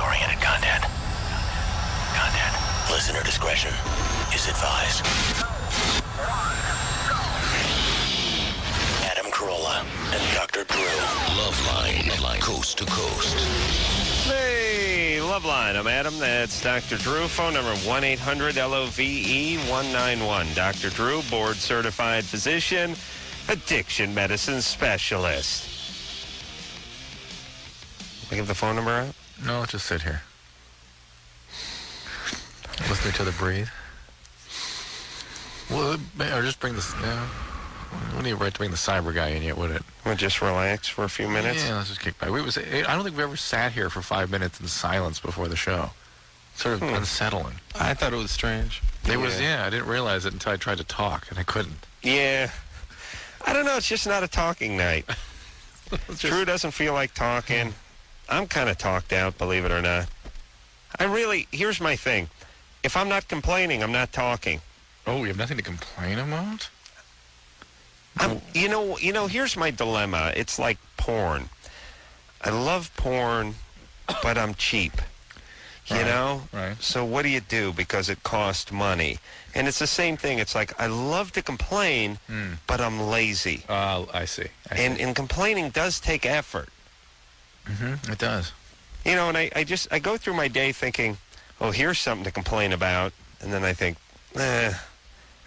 Age-oriented content. Listener discretion is advised. Adam Carolla and Dr. Drew. Loveline, coast to coast. Hey, Loveline. I'm Adam. That's Dr. Drew. Phone number 1-800-LOVE-191. Dr. Drew, board-certified physician, addiction medicine specialist. I give the phone number out? No, just sit here. Listening to the breathe. Well, or just bring this. We need right to bring the cyber guy in yet, would it? We'll just relax for a few minutes. Yeah, let's just kick back. I don't think we ever sat here for 5 minutes in silence before the show. Sort of unsettling. I thought it was strange. I didn't realize it until I tried to talk, and I couldn't. Yeah. I don't know. It's just not a talking night. Drew doesn't feel like talking. I'm kind of talked out, believe it or not. Here's my thing. If I'm not complaining, I'm not talking. Oh, you have nothing to complain about? Here's my dilemma. It's like porn. I love porn, but I'm cheap. You know? Right. So what do you do? Because it costs money. And it's the same thing. It's like, I love to complain, but I'm lazy. I see. And complaining does take effort. Mm-hmm. It does. And I go through my day thinking, oh, here's something to complain about. And then I think, I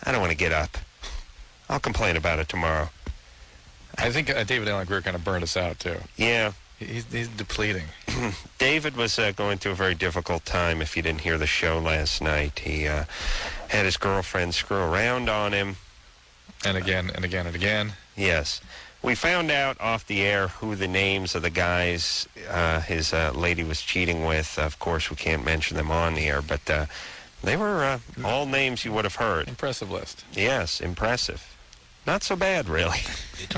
don't want to get up. I'll complain about it tomorrow. I think David Allen Greer kind of burned us out, too. Yeah. He's depleting. David was going through a very difficult time. If you didn't hear the show last night, he had his girlfriend screw around on him. And again, and again, and again. Yes. We found out off the air who the names of the guys his lady was cheating with. Of course, we can't mention them on the air, but they were all names you would have heard. Impressive list. Yes, impressive. Not so bad, really.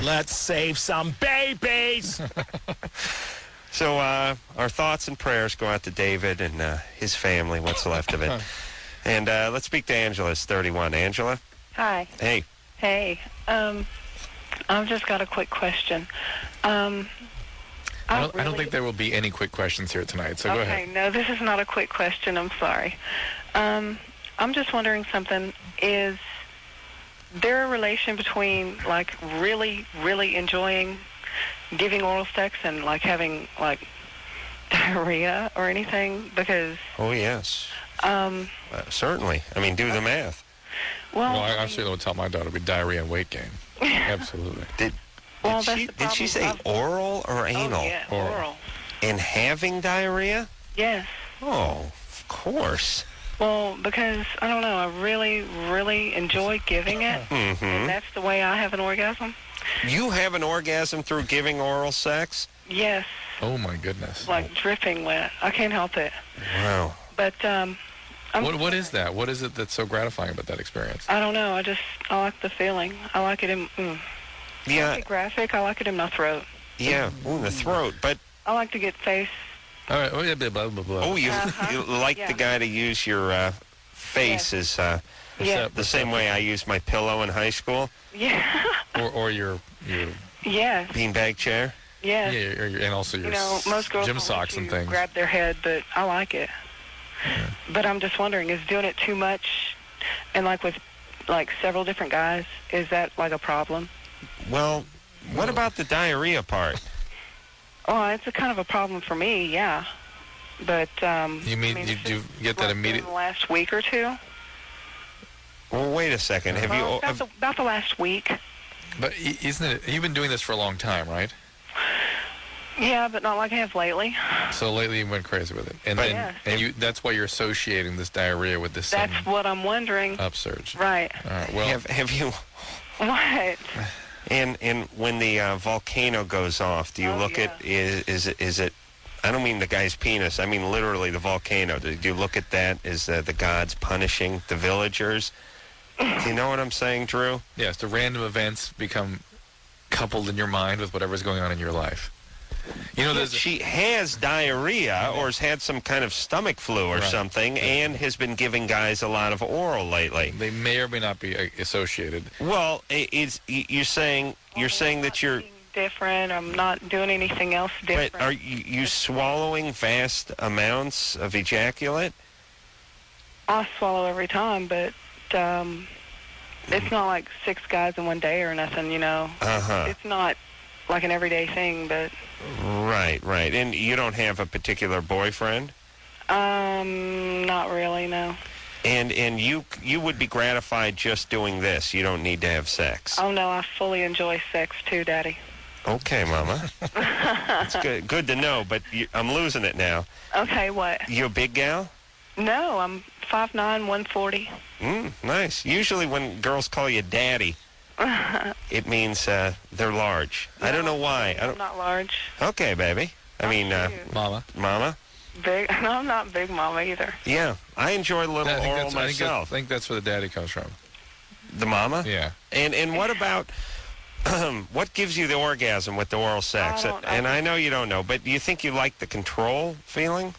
Let's save some babies. So our thoughts and prayers go out to David and his family, what's left of it. And let's speak to Angela. It's 31. Angela? Hi. Hey. Hey. I've just got a quick question. I don't think there will be any quick questions here tonight, so go ahead. Okay, no, this is not a quick question. I'm sorry. I'm just wondering something. Is there a relation between, like, really, really enjoying giving oral sex and, like, having, like, diarrhea or anything? Because... Oh, yes. Certainly. I mean, do the math. Well, I certainly would tell my daughter to be diarrhea and weight gain. Absolutely. Did she say oral or anal? Oh, yeah, oral. And having diarrhea? Yes. Oh, of course. Well, because, I don't know, I really, really enjoy giving it. Mm-hmm. And that's the way I have an orgasm. You have an orgasm through giving oral sex? Yes. Oh, my goodness. Like dripping wet. I can't help it. Wow. But, what is that? What is it that's so gratifying about that experience? I don't know. I like the feeling. I like it in... Yeah. I like it graphic. I like it in my throat. Yeah, in the throat. But... I like to get face... All right. Oh, yeah, blah, blah, blah. Oh, you like the guy to use your face as the same way I used my pillow in high school? Yeah. or your Yes. beanbag chair? Yes. Yeah, and also your most girls gym socks and things. Grab their head, but I like it. Yeah. But I'm just wondering, is doing it too much, and like with like several different guys, is that like a problem? Well, what about the diarrhea part? Oh, it's a kind of a problem for me, yeah. But you mean you do get that immediate? In the last week or two. Well, wait a second. Have you about the last week? But isn't it? You've been doing this for a long time, right? Yeah, but not like I have lately. So lately you went crazy with it, and that's why you're associating this diarrhea with this. That's what I'm wondering. Upsurge. Right. All right. Well, have you? What? And when the volcano goes off, do you look at is it? I don't mean the guy's penis. I mean literally the volcano. Do you look at that as the gods punishing the villagers? Do you know what I'm saying, Drew? Yes. The random events become coupled in your mind with whatever's going on in your life. You know, she has diarrhea or has had some kind of stomach flu or something, and has been giving guys a lot of oral lately. They may or may not be associated. Well, you're saying that you're different. I'm not doing anything else different. But are you swallowing vast amounts of ejaculate? I swallow every time, but it's not like 6 guys in one day or nothing, you know. Uh-huh. It's not like an everyday thing, but... Right. And you don't have a particular boyfriend? Not really, no. And you would be gratified just doing this. You don't need to have sex. Oh, no, I fully enjoy sex, too, Daddy. Okay, Mama. It's good to know, but I'm losing it now. Okay, what? You a big gal? No, I'm 5'9", 140. Nice. Usually when girls call you Daddy, it means they're large. No, I don't know why. I'm not large. Okay, baby. I mean, Mama. Mama? Big? No, I'm not big mama either. Yeah, I enjoy a little oral myself. I think that's where the daddy comes from. The mama? Yeah. And what about, what gives you the orgasm with the oral sex? I know you don't know, but do you think you like the control feeling?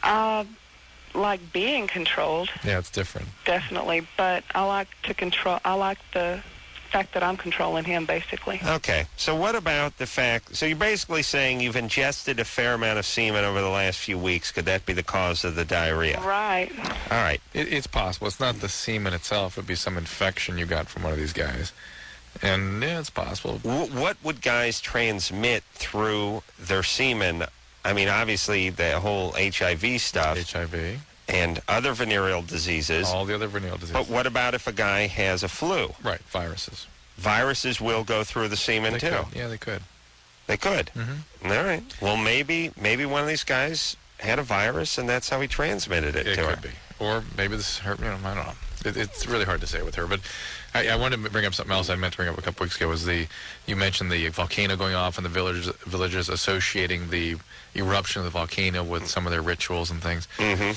Like being controlled. Yeah, it's different. Definitely, but I like to control. I like the fact that I'm controlling him, basically. Okay, so what about the fact, so you're basically saying you've ingested a fair amount of semen over the last few weeks. Could that be the cause of the diarrhea? Right. All right. It's possible. It's not the semen itself. It would be some infection you got from one of these guys. And, yeah, it's possible. What would guys transmit through their semen? I mean, obviously, the whole HIV stuff. HIV. And other venereal diseases. All the other venereal diseases. But what about if a guy has a flu? Right, viruses. Viruses will go through the semen, too. Could. Yeah, they could. They could? Mm-hmm. All right. Well, maybe one of these guys had a virus, and that's how he transmitted it to her. It could be. Or maybe this is her, I don't know. It's really hard to say with her. But I wanted to bring up something else I meant to bring up a couple weeks ago. Was you mentioned the volcano going off and the villagers associating the eruption of the volcano with some of their rituals and things. Mm-hmm.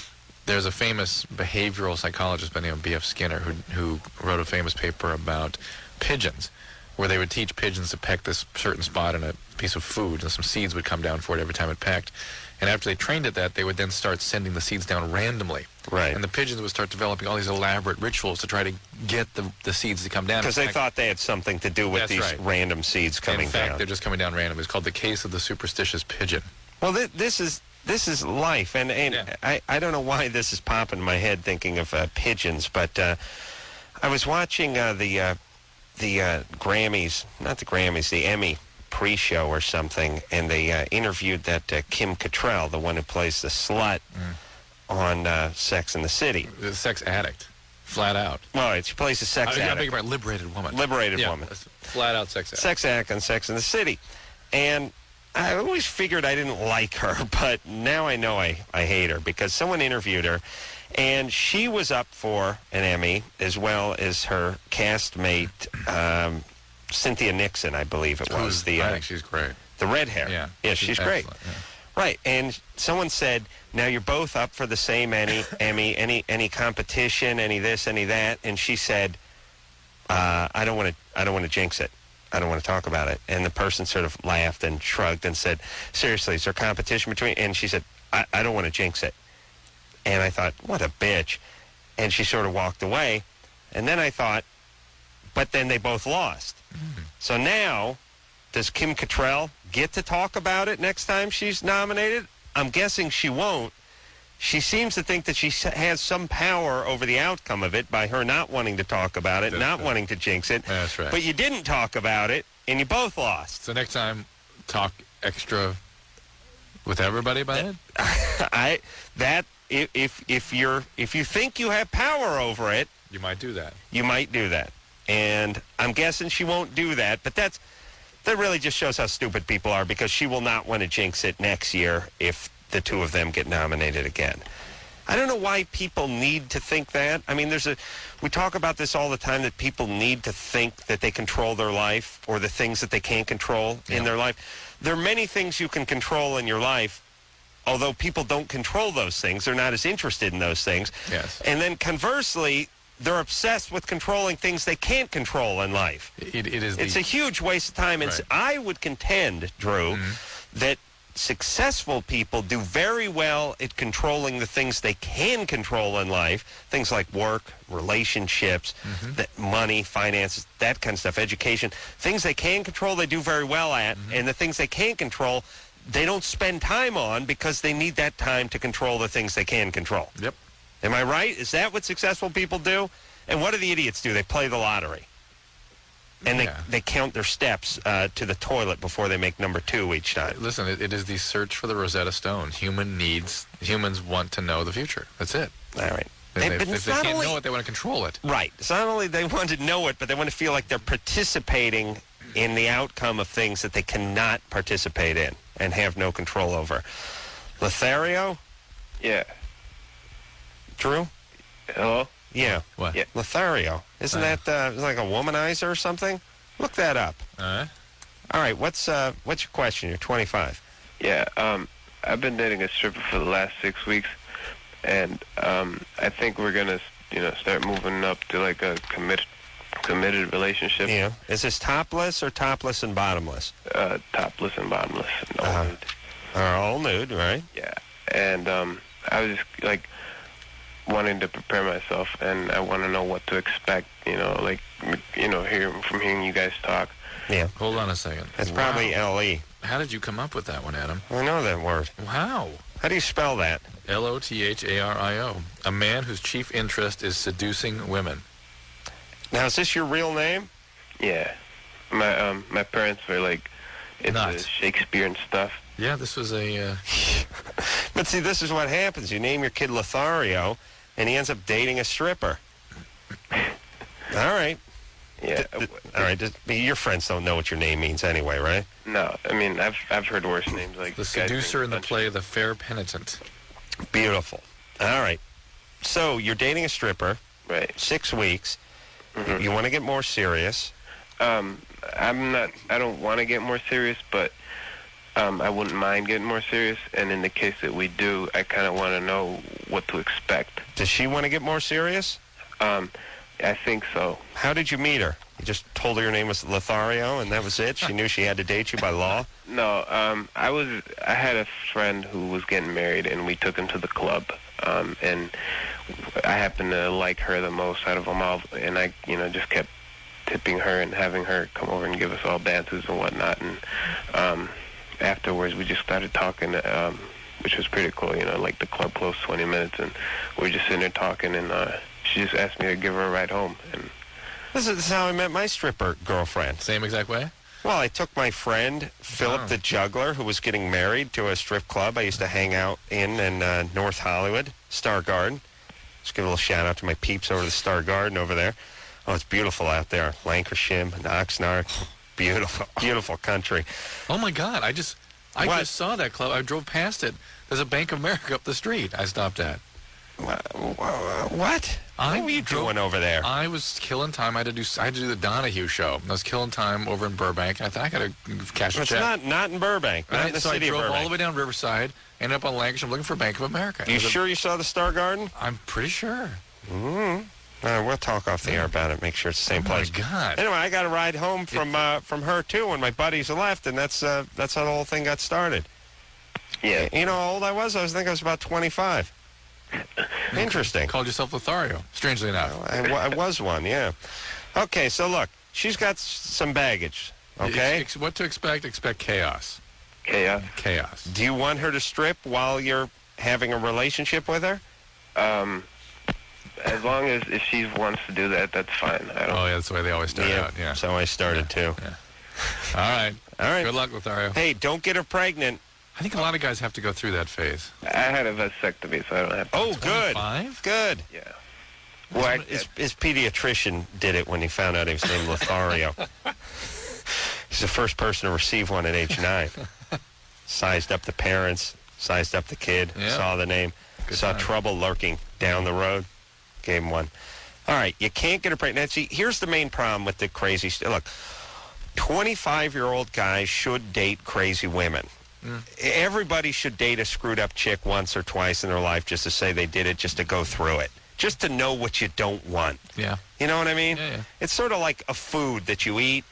There's a famous behavioral psychologist by the name of B.F. Skinner who wrote a famous paper about pigeons, where they would teach pigeons to peck this certain spot in a piece of food, and some seeds would come down for it every time it pecked. And after they trained at that, they would then start sending the seeds down randomly. Right. And the pigeons would start developing all these elaborate rituals to try to get the seeds to come down. Because they thought they had something to do with these random seeds coming down. In fact, they're just coming down randomly. It's called the case of the superstitious pigeon. Well, this is life, and yeah. I don't know why this is popping in my head thinking of pigeons, but I was watching the Grammys, not the Grammys, the Emmy pre-show or something, and they interviewed that Kim Cattrall, the one who plays the slut on Sex and the City. The sex addict, flat out. Well, she plays a sex addict. I'm thinking about liberated woman. Liberated woman. Flat out sex addict. Sex addict on Sex and the City. And I always figured I didn't like her, but now I know I hate her because someone interviewed her, and she was up for an Emmy as well as her castmate, Cynthia Nixon, I believe it was. I think she's great. The red hair. Yeah, she's great. Yeah. Right, and someone said, now you're both up for the same Emmy, any competition, any this, any that, and she said, I don't want to jinx it. I don't want to talk about it. And the person sort of laughed and shrugged and said, seriously, is there competition between? And she said, I don't want to jinx it. And I thought, what a bitch. And she sort of walked away. And then I thought, but then they both lost. So now, does Kim Cattrall get to talk about it next time she's nominated? I'm guessing she won't. She seems to think that she has some power over the outcome of it by her not wanting to talk about it, not wanting to jinx it. That's right. But you didn't talk about it, and you both lost. So next time, talk extra with everybody about it? If you think you have power over it, you might do that. You might do that. And I'm guessing she won't do that, but that really just shows how stupid people are, because she will not want to jinx it next year if the two of them get nominated again. I don't know why people need to think that. I mean, we talk about this all the time, that people need to think that they control their life or the things that they can't control in their life. There are many things you can control in your life, although people don't control those things. They're not as interested in those things. Yes. And then conversely, they're obsessed with controlling things they can't control in life. It's a huge waste of time. And I would contend, Drew, that successful people do very well at controlling the things they can control in life, things like work, relationships, money, finances, that kind of stuff, education. Things they can control, they do very well at, and the things they can't control, they don't spend time on because they need that time to control the things they can control. Yep. Am I right? Is that what successful people do? And what do the idiots do? They play the lottery. And they count their steps to the toilet before they make number 2 each time. Listen, it is the search for the Rosetta Stone. Humans want to know the future. That's it. All right. If they can't know it, they want to control it. Right. It's not only they want to know it, but they want to feel like they're participating in the outcome of things that they cannot participate in and have no control over. Lothario? Yeah. Drew? Hello? Yeah. What? Yeah. Lothario. Isn't that like a womanizer or something? Look that up. All right. What's your question? You're 25. Yeah. I've been dating a stripper for the last 6 weeks, and I think we're gonna, start moving up to like a committed relationship. Yeah. Is this topless or topless and bottomless? Topless and bottomless. No nude. All nude, right? Yeah. And I was just like wanting to prepare myself, and I want to know what to expect. Hearing you guys talk. Yeah. Hold on a second. That's probably L-E. How did you come up with that one, Adam? I know that word. Wow. How do you spell that? Lothario. A man whose chief interest is seducing women. Now, is this your real name? Yeah. My parents were like into Shakespeare and stuff. Yeah, this was a... But see, this is what happens. You name your kid Lothario, and he ends up dating a stripper. All right. Yeah. All right. Your friends don't know what your name means anyway, right? No. I mean, I've heard worse names like The Seducer in the play The Fair Penitent. Beautiful. All right. So you're dating a stripper. Right. 6 weeks. You want to get more serious. I don't want to get more serious, but I wouldn't mind getting more serious. And in the case that we do, I kind of want to know what to expect. Does she want to get more serious? I think so. How did you meet her? You just told her your name was Lothario, and that was it? She knew she had to date you by law? No, I had a friend who was getting married, and we took him to the club. And I happened to like her the most out of them all, and I, just kept tipping her and having her come over and give us all dances and whatnot. And afterwards, we just started talking, which was pretty cool. Like the club closed 20 minutes, and we were just sitting there talking, and she just asked me to give her a ride home. And this is how I met my stripper girlfriend. Same exact way? Well, I took my friend, Philip the Juggler, who was getting married, to a strip club I used to hang out in North Hollywood, Star Garden. Just give a little shout-out to my peeps over the Star Garden over there. Oh, it's beautiful out there. Lancashire, Oxnard. Beautiful, beautiful country. Oh, my God. I just saw that club. I drove past it. There's a Bank of America up the street I stopped at. What? What were you doing over there? I was killing time. I had to do the Donahue show. I was killing time over in Burbank. I thought I got to cash a check. It's not in Burbank. Not in the city of Burbank. So I drove all the way down Riverside, ended up on Lancashire. I'm looking for Bank of America. You sure you saw the Star Garden? I'm pretty sure. Mm-hmm. All right, we'll talk off the air about it. Make sure it's the same place. Oh my God! Anyway, I got a ride home from her too when my buddies left, and that's how the whole thing got started. Yeah. You know how old I was? I think I was about 25. Interesting. Called yourself Lothario, strangely enough. I was one, yeah. Okay, so look, she's got some baggage, okay? What to expect? Expect chaos. Chaos. Do you want her to strip while you're having a relationship with her? As long as if she wants to do that, that's fine. Oh, yeah, that's the way they always start out, yeah. So I started too. Yeah. All right. Good luck, Lothario. Hey, don't get her pregnant. I think a lot of guys have to go through that phase. I had a vasectomy, so I don't have to. Oh, good. 25? Good. Yeah. Well, his pediatrician did it when he found out he was named Lothario. He's the first person to receive one at age 9. Sized up the parents, sized up the kid, saw the name, saw trouble lurking down the road, gave him one. All right, you can't get her pregnant. See, here's the main problem with the crazy look, 25-year-old guys should date crazy women. Everybody should date a screwed-up chick once or twice in their life just to say they did it, just to go through it, just to know what you don't want. Yeah. You know what I mean? Yeah. It's sort of like a food that you eat,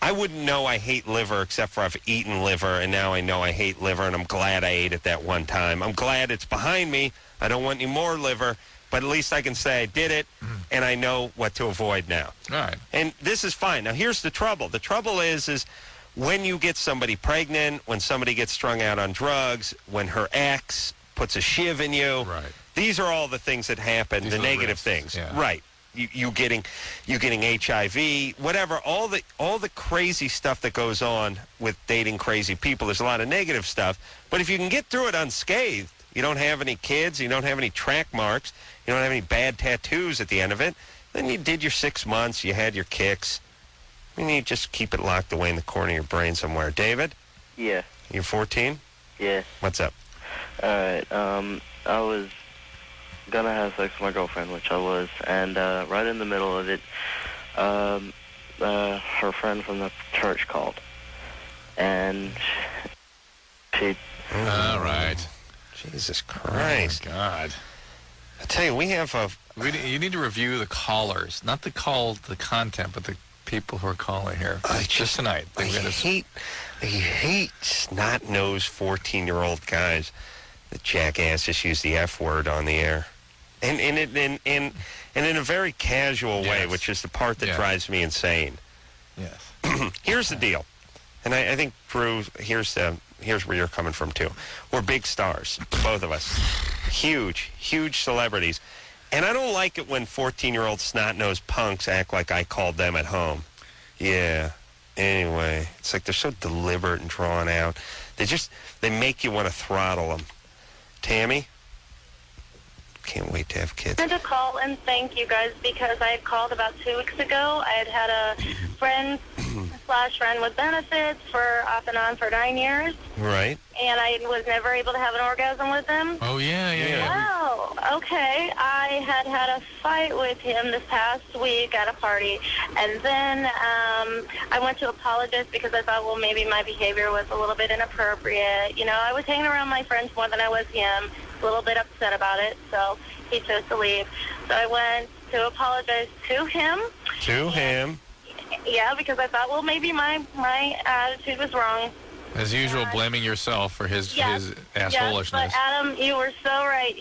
I wouldn't know I hate liver except for I've eaten liver, and now I know I hate liver, and I'm glad I ate it that one time. I'm glad it's behind me. I don't want any more liver, but at least I can say I did it, and I know what to avoid now. All right. And this is fine. Now, here's the trouble. The trouble is when you get somebody pregnant, when somebody gets strung out on drugs, when her ex puts a shiv in you. Right. These are all the things that happen, These the are the negative risks, things. yeah. Right. You getting HIV, whatever, all the crazy stuff that goes on with dating crazy people. There's a lot of negative stuff. But if you can get through it unscathed, you don't have any kids, you don't have any track marks, you don't have any bad tattoos at the end of it, then you did your 6 months, you had your kicks. I mean, you just keep it locked away in the corner of your brain somewhere. David? Yeah. You're 14? Yeah. What's up? All right. I was gonna have sex with my girlfriend, which I was, and right in the middle of it, her friend from the church called, and she. All right. Jesus Christ! Oh, my God. I tell you, we have a. You need to review the callers, not the content, but the people who are calling here. Just tonight. I hate snot-nosed 14-year-old guys. The jackasses use the F word on the air, and in a very casual way, Yes. which is the part that Yeah. drives me insane. Yes. Here's the deal, and I think Drew, here's where you're coming from too. We're big stars, both of us, huge celebrities, and I don't like it when 14-year-old snot-nosed punks act like I called them at home. Yeah. Anyway, it's like they're so deliberate and drawn out. They make you want to throttle them. Tammy? Can't wait to have kids. I wanted to call and thank you guys because I had called about 2 weeks ago. I had a friend with benefits for off and on for 9 years, Right. and I was never able to have an orgasm with him. Oh, yeah. Wow, okay. I had a fight with him this past week at a party, and then I went to apologize because I thought, well, maybe my behavior was a little bit inappropriate. You know, I was hanging around my friends more than I was him, a little bit upset about it, so he chose to leave. So I went to apologize to him. To him. Yeah, because I thought, well, maybe my attitude was wrong. As usual, blaming yourself for his Yes, assholishness. but Adam, you were so right.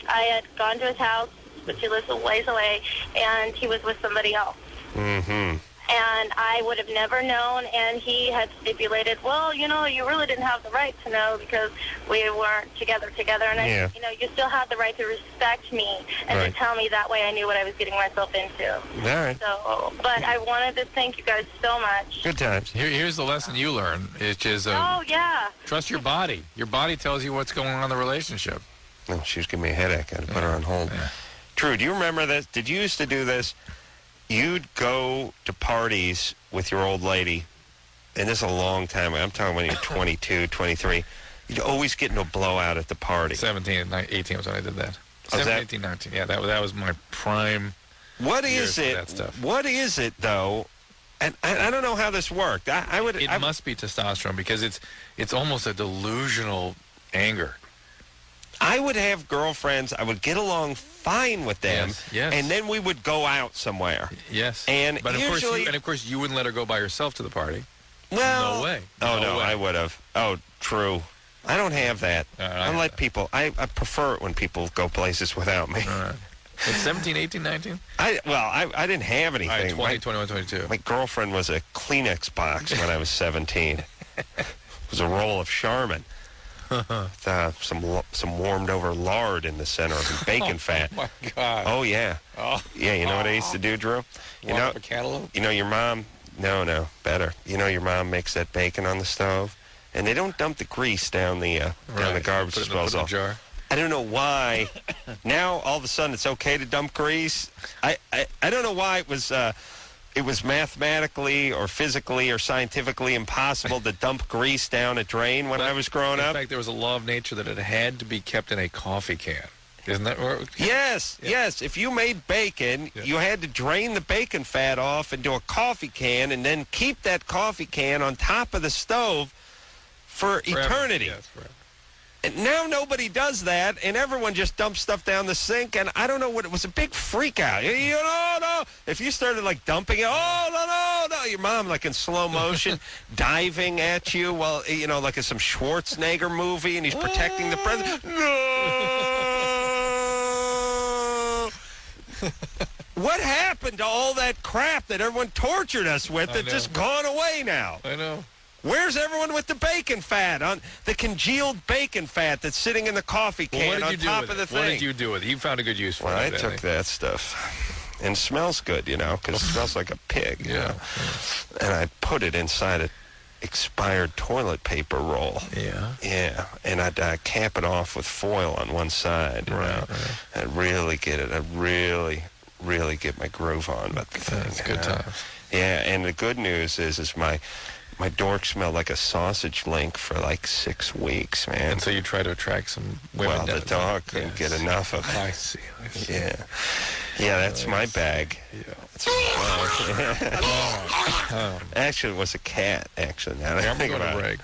I had gone to his house, which he lives a ways away, and he was with somebody else. Mm-hmm. And I would have never known, and he had stipulated, well, you know, you really didn't have the right to know because we weren't together. And Yeah. you still had the right to respect me and Right. to tell me that way I knew what I was getting myself into. All right. So, but I wanted to thank you guys so much. Good times. Here's the lesson you learn, which is Oh, yeah. trust your body. Your body tells you what's going on in the relationship. No, she was giving me a headache. I had to put her on hold. Yeah. Drew, do you remember this? Did you used to do this? You'd go to parties with your old lady, and this is a long time ago. I'm talking when you're 22, 23. You'd always get into a blowout at the party. 17 and 18 was when I did that. Oh, 17, that- 18, 19. Yeah, that was my prime. What years is for it? that stuff. What is it, though? And I don't know how this worked. It must be testosterone because it's almost a delusional anger. I would have girlfriends. I would get along fine with them. Yes. And then we would go out somewhere. Yes. And but usually, of course you wouldn't let her go by herself to the party. well, No way. Oh, No no, way. I would have. Oh, true. I don't have that. I I have let that. people. I prefer it when people go places without me. All right. It's 17, 18, 19? I didn't have All right, anything. 20, 21, 22. My girlfriend was a Kleenex box when I was 17. It was a roll of Charmin. With, some warmed over lard in the center of bacon fat. Oh, my God. Oh yeah. Oh. Yeah, you know what I used to do, Drew? You Want know, up a cantaloupe? you know your mom. No, better. You know your mom makes that bacon on the stove, and they don't dump the grease down the garbage Put it in disposal. a jar. I don't know why. Now all of a sudden it's okay to dump grease. I don't know why it was mathematically or physically or scientifically impossible to dump grease down a drain when I was growing up. In fact, there was a law of nature that it had to be kept in a coffee can. Isn't that right? Yes. If you made bacon, Yeah. you had to drain the bacon fat off into a coffee can and then keep that coffee can on top of the stove for Forever. eternity. Yes, forever. now nobody does that, and everyone just dumps stuff down the sink, and I don't know what, it was a big freak out. You know, no. If you started, like, dumping it, no. Your mom, like, in slow motion, diving at you while, you know, like in some Schwarzenegger movie, and he's protecting the president. No! What happened to all that crap that everyone tortured us with that's just gone away now? I know. Where's everyone with the bacon fat, on the congealed bacon fat that's sitting in the coffee can on top of the thing? What did you do with it? You found a good use for it. Well, I took that stuff. And it smells good, you know, because it smells like a pig, you know. And I put it inside an expired toilet paper roll. Yeah. Yeah. And I'd cap it off with foil on one side. Right. I'd really get it. I'd really get my groove on with the thing. That's good times. Yeah, and the good news is my dork smelled like a sausage link for like 6 weeks, man. And so you try to attract some women. Well, the dog couldn't get enough of it. I see. Yeah. Yeah, that's my bag. Yeah. Actually, it was a cat, actually. Now that I think about it.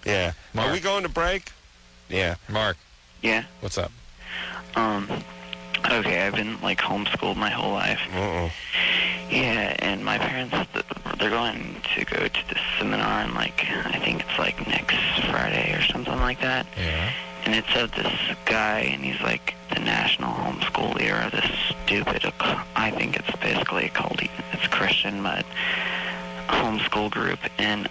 Yeah. Mark. Are we going to break? Yeah. Mark. Yeah. What's up? Okay, I've been, like, homeschooled my whole life. Yeah, and my parents, they're going to go to this seminar on, like, I think it's, like, next Friday or something like that. Yeah. And it's of this guy, and he's, like, the national homeschool leader of this stupid, I think it's basically a cult. It's Christian, but homeschool group. And,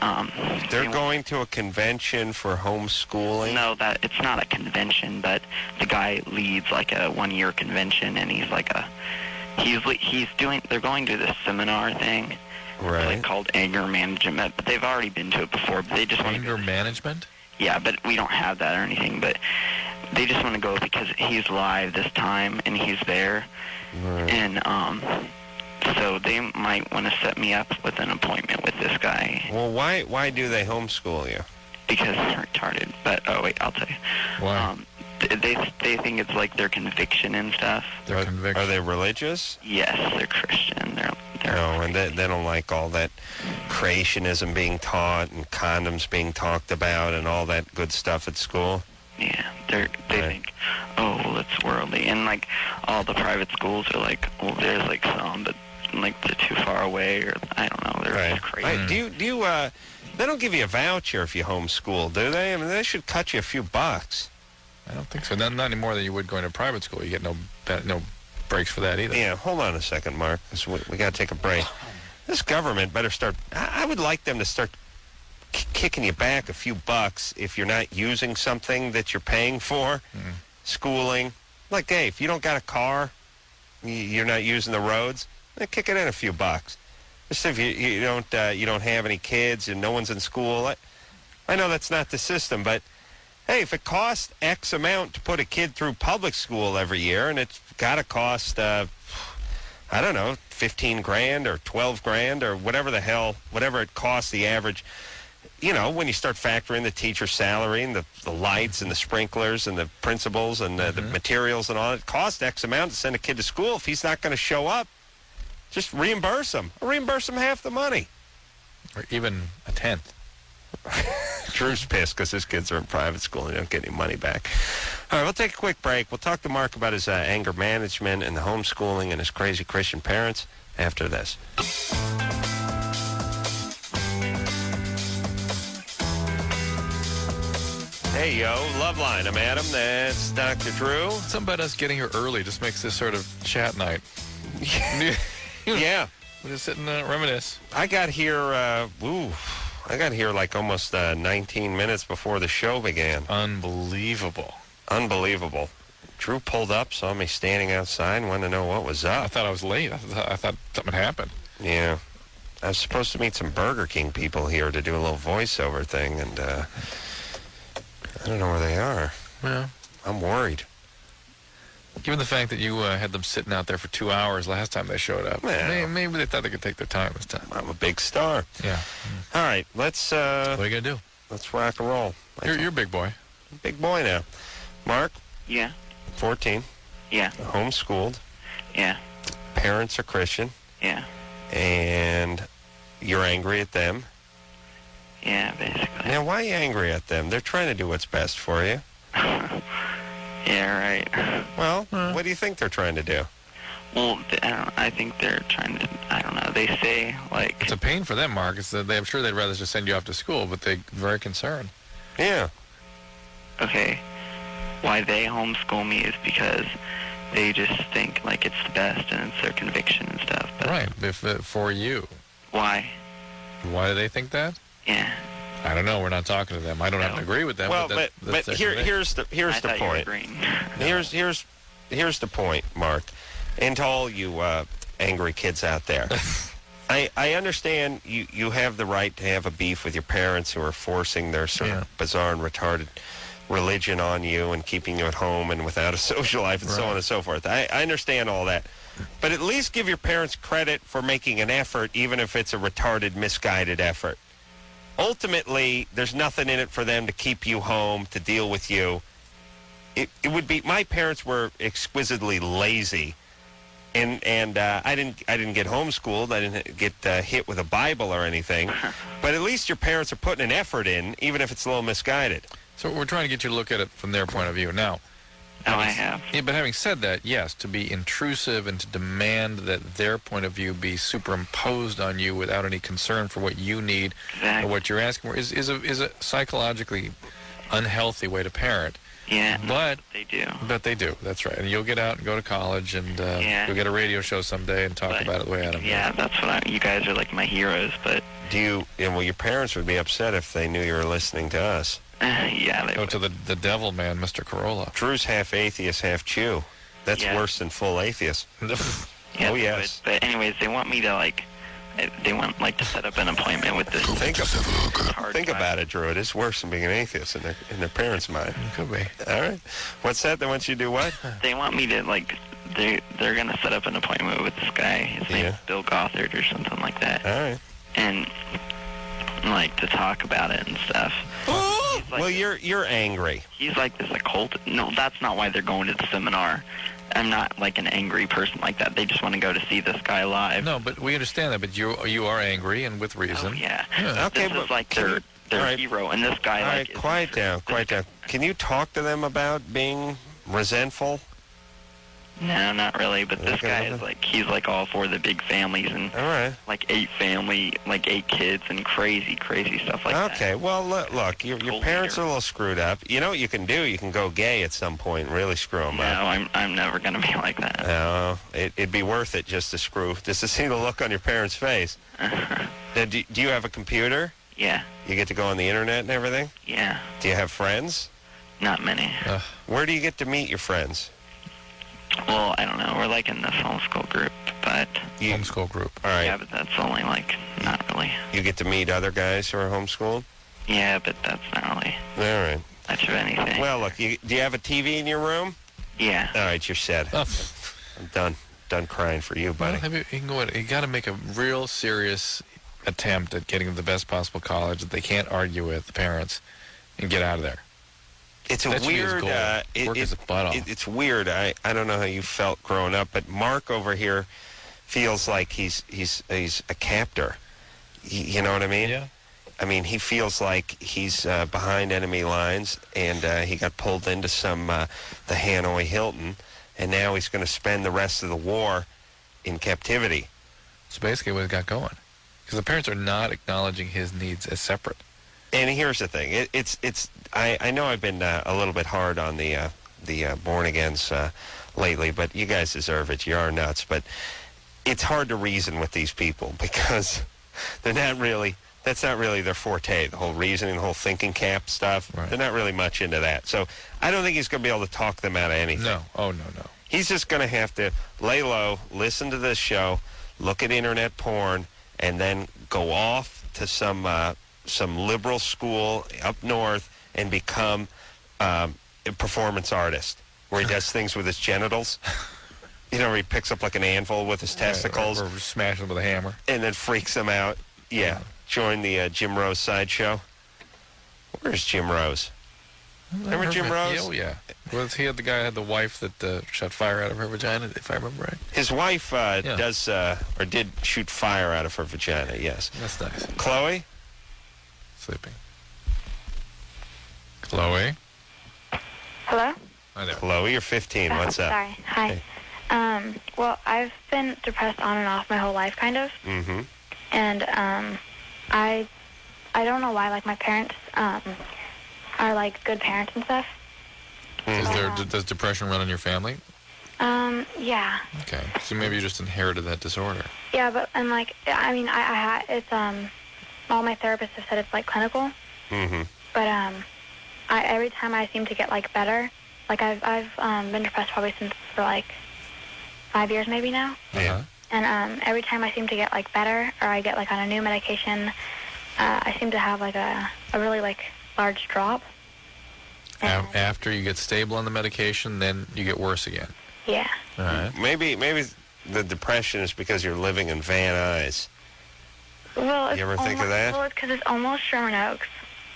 they're going to a convention for homeschooling? No, it's not a convention, but the guy leads, like, a one-year convention, and he's, like, they're going to this seminar thing. Right. Like, called anger management, but they've already been to it before, but they just want to Anger management? Yeah, but we don't have that or anything, but they just want to go because he's live this time and he's there. Right. And so they might want to set me up with an appointment with this guy. Well, why do they homeschool you? Because they're retarded. But wait, I'll tell you. Why? They think it's like their conviction and stuff. Their conviction. Are they religious? Yes, they're Christian. They're and they don't like all that creationism being taught and condoms being talked about and all that good stuff at school. Yeah, they think, well, it's worldly, and like all the private schools are like, well, there's like some, but like they're too far away, or I don't know, they're just crazy. Right. Do you they don't give you a voucher if you homeschool, do they? I mean, they should cut you a few bucks. I don't think so. Not any more than you would going to private school. You get no breaks for that either. Yeah, hold on a second, Mark, because we got to take a break. This government better start. I would like them to start kicking you back a few bucks if you're not using something that you're paying for. Schooling, like, hey, if you don't got a car, you're not using the roads, then kick it in a few bucks. Just if you don't have any kids and no one's in school. I know that's not the system, but hey, if it costs X amount to put a kid through public school every year, and it's got to cost, I don't know, $15,000 or $12,000 or whatever it costs the average. You know, when you start factoring the teacher's salary and the lights and the sprinklers and the principals and the materials and all, it costs X amount to send a kid to school. If he's not going to show up, just reimburse him. Or reimburse him half the money. Or even a tenth. Drew's pissed because his kids are in private school and they don't get any money back. All right, we'll take a quick break. We'll talk to Mark about his anger management and the homeschooling and his crazy Christian parents after this. Hey, yo, Loveline. I'm Adam. That's Dr. Drew. Something about us getting here early just makes this sort of chat night. Yeah. We'll just sit and reminisce. I got here, like almost 19 minutes before the show began. Unbelievable. Drew pulled up, saw me standing outside, wanted to know what was up. I thought I was late. I thought something happened. Yeah. I was supposed to meet some Burger King people here to do a little voiceover thing, and I don't know where they are. Yeah. I'm worried. Given the fact that you had them sitting out there for 2 hours last time they showed up, maybe they thought they could take their time this time. I'm a big star. Yeah. All right, let's... what are you going to do? Let's rock and roll. You're a big boy. Big boy now. Mark? Yeah. 14. Yeah. Homeschooled. Yeah. Parents are Christian. Yeah. And you're angry at them. Yeah, basically. Now, why are you angry at them? They're trying to do what's best for you. Yeah, right. Well, what do you think they're trying to do? Well, I think they're trying to, I don't know, they say, like... It's a pain for them, Mark. I'm sure they'd rather just send you off to school, but they're very concerned. Yeah. Okay, why they homeschool me is because they just think, like, it's the best and it's their conviction and stuff. But Right, for you. why? Why do they think that? Yeah. I don't know. We're not talking to them. I don't have to agree with them. Well, but that's their conviction. here's the I thought you were point. agreeing. Here's the point, Mark, and to all you angry kids out there. I understand you have the right to have a beef with your parents who are forcing their sort of bizarre and retarded religion on you and keeping you at home and without a social life and so on and so forth. I understand all that. But at least give your parents credit for making an effort, even if it's a retarded, misguided effort. Ultimately, there's nothing in it for them to keep you home, to deal with you. It would be, my parents were exquisitely lazy, and I didn't get homeschooled. I didn't get hit with a Bible or anything. But at least your parents are putting an effort in, even if it's a little misguided. So we're trying to get you to look at it from their point of view. Now, I have. Yeah, but having said that, yes, to be intrusive and to demand that their point of view be superimposed on you without any concern for what you need or what you're asking for is a psychologically unhealthy way to parent. Yeah, but they do. But they do. That's right. And you'll get out and go to college, and you'll get a radio show someday and talk about it the way Adam. Yeah, that's what you guys are like my heroes. But well, your parents would be upset if they knew you were listening to us. Yeah, they go to the devil man, Mr. Carolla. Drew's half atheist, half Jew. That's worse than full atheist. Oh yes. But anyways, they want me to to set up an appointment with this. Think about it, Drew. It is worse than being an atheist in their parents' mind. It could be. All right. What's that? They want you to do what? They want me to they're gonna set up an appointment with this guy. His name is Bill Gothard or something like that. All right. And to talk about it and stuff. Well, you're angry. He's like this occult. No, that's not why they're going to the seminar. I'm not like an angry person like that. They just want to go to see this guy live. No, but we understand that. But you are angry, and with reason. Oh, yeah. Okay, this is like their hero, and this guy all right, quiet down. Can you talk to them about being resentful? No, not really. But this guy is he's all for the big families and all right, 8 kids and crazy stuff like that. Okay, well look, your parents are a little screwed up. You know what you can do? You can go gay at some point and really screw them up. No, I'm never gonna be like that. No, it'd be worth it just to see the look on your parents' face. Do you have a computer? Yeah. You get to go on the internet and everything? Yeah. Do you have friends? Not many. Where do you get to meet your friends? Well, I don't know. We're in this homeschool group, but... Homeschool group. All right. Yeah, but that's only, not really. You get to meet other guys who are homeschooled? Yeah, but that's not really... All right. Much of anything. Well, look, do you have a TV in your room? Yeah. All right, you're set. I'm done crying for you, buddy. Well, you got to make a real serious attempt at getting the best possible college that they can't argue with the parents and get out of there. It's a weird. Work his butt off. It's weird. I don't know how you felt growing up, but Mark over here feels like he's a captor. You know what I mean? Yeah. I mean, he feels like he's behind enemy lines, and he got pulled into the Hanoi Hilton, and now he's going to spend the rest of the war in captivity. That's basically what he's got going, because the parents are not acknowledging his needs as separate. And here's the thing: I know I've been a little bit hard on the born agains lately, but you guys deserve it. You are nuts, but it's hard to reason with these people because they're not really. That's not really their forte. The whole reasoning, the whole thinking cap stuff. Right. They're not really much into that. So I don't think he's going to be able to talk them out of anything. No. Oh no. He's just going to have to lay low, listen to this show, look at internet porn, and then go off to some liberal school up north and become a performance artist where he does things with his genitals. You know, where he picks up like an anvil with his testicles. Or smash them with a hammer. And then freaks them out. Yeah. Join the Jim Rose sideshow. Where's Jim Rose? Remember Jim Rose? Oh, yeah. Was he the guy who had the wife that shot fire out of her vagina, if I remember right? His wife did shoot fire out of her vagina, yes. That's nice. Chloe? Sleeping. Chloe? Hello? Hi there. Chloe, you're 15. What's up? Sorry. Hi. Hey. Well, I've been depressed on and off my whole life, kind of. Mm-hmm. And I don't know why. Like, my parents are like good parents and stuff. Does depression run in your family? Yeah. Okay, so maybe you just inherited that disorder. Yeah, but and like I mean it's all my therapists have said it's like clinical. Mm-hmm. But every time I seem to get like better, like I've been depressed probably since for like 5 years maybe now. Yeah. And every time I seem to get like better or I get like on a new medication, I seem to have like a really like large drop. After you get stable on the medication, then you get worse again. Yeah. All right. Maybe the depression is because you're living in Van Nuys. Well, You ever think of that? Well, it's because it's almost Sherman Oaks.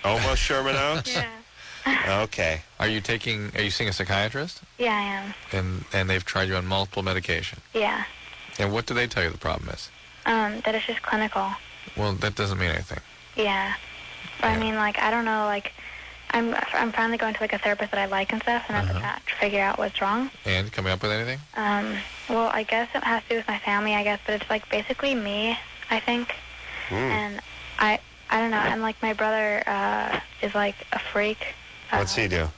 Almost Sherman Oaks? Yeah. Okay. Are you seeing a psychiatrist? Yeah, I am. And they've tried you on multiple medication. Yeah. And what do they tell you the problem is? That it's just clinical. Well, that doesn't mean anything. Yeah. But I mean, like, I don't know, like, I'm finally going to, like, a therapist that I like and stuff, and I'm trying to figure out what's wrong. And coming up with anything? Well, I guess it has to do with my family, I guess, but it's, like, basically me, I think. And I don't know, and, like, my brother is, like, a freak. What's he do?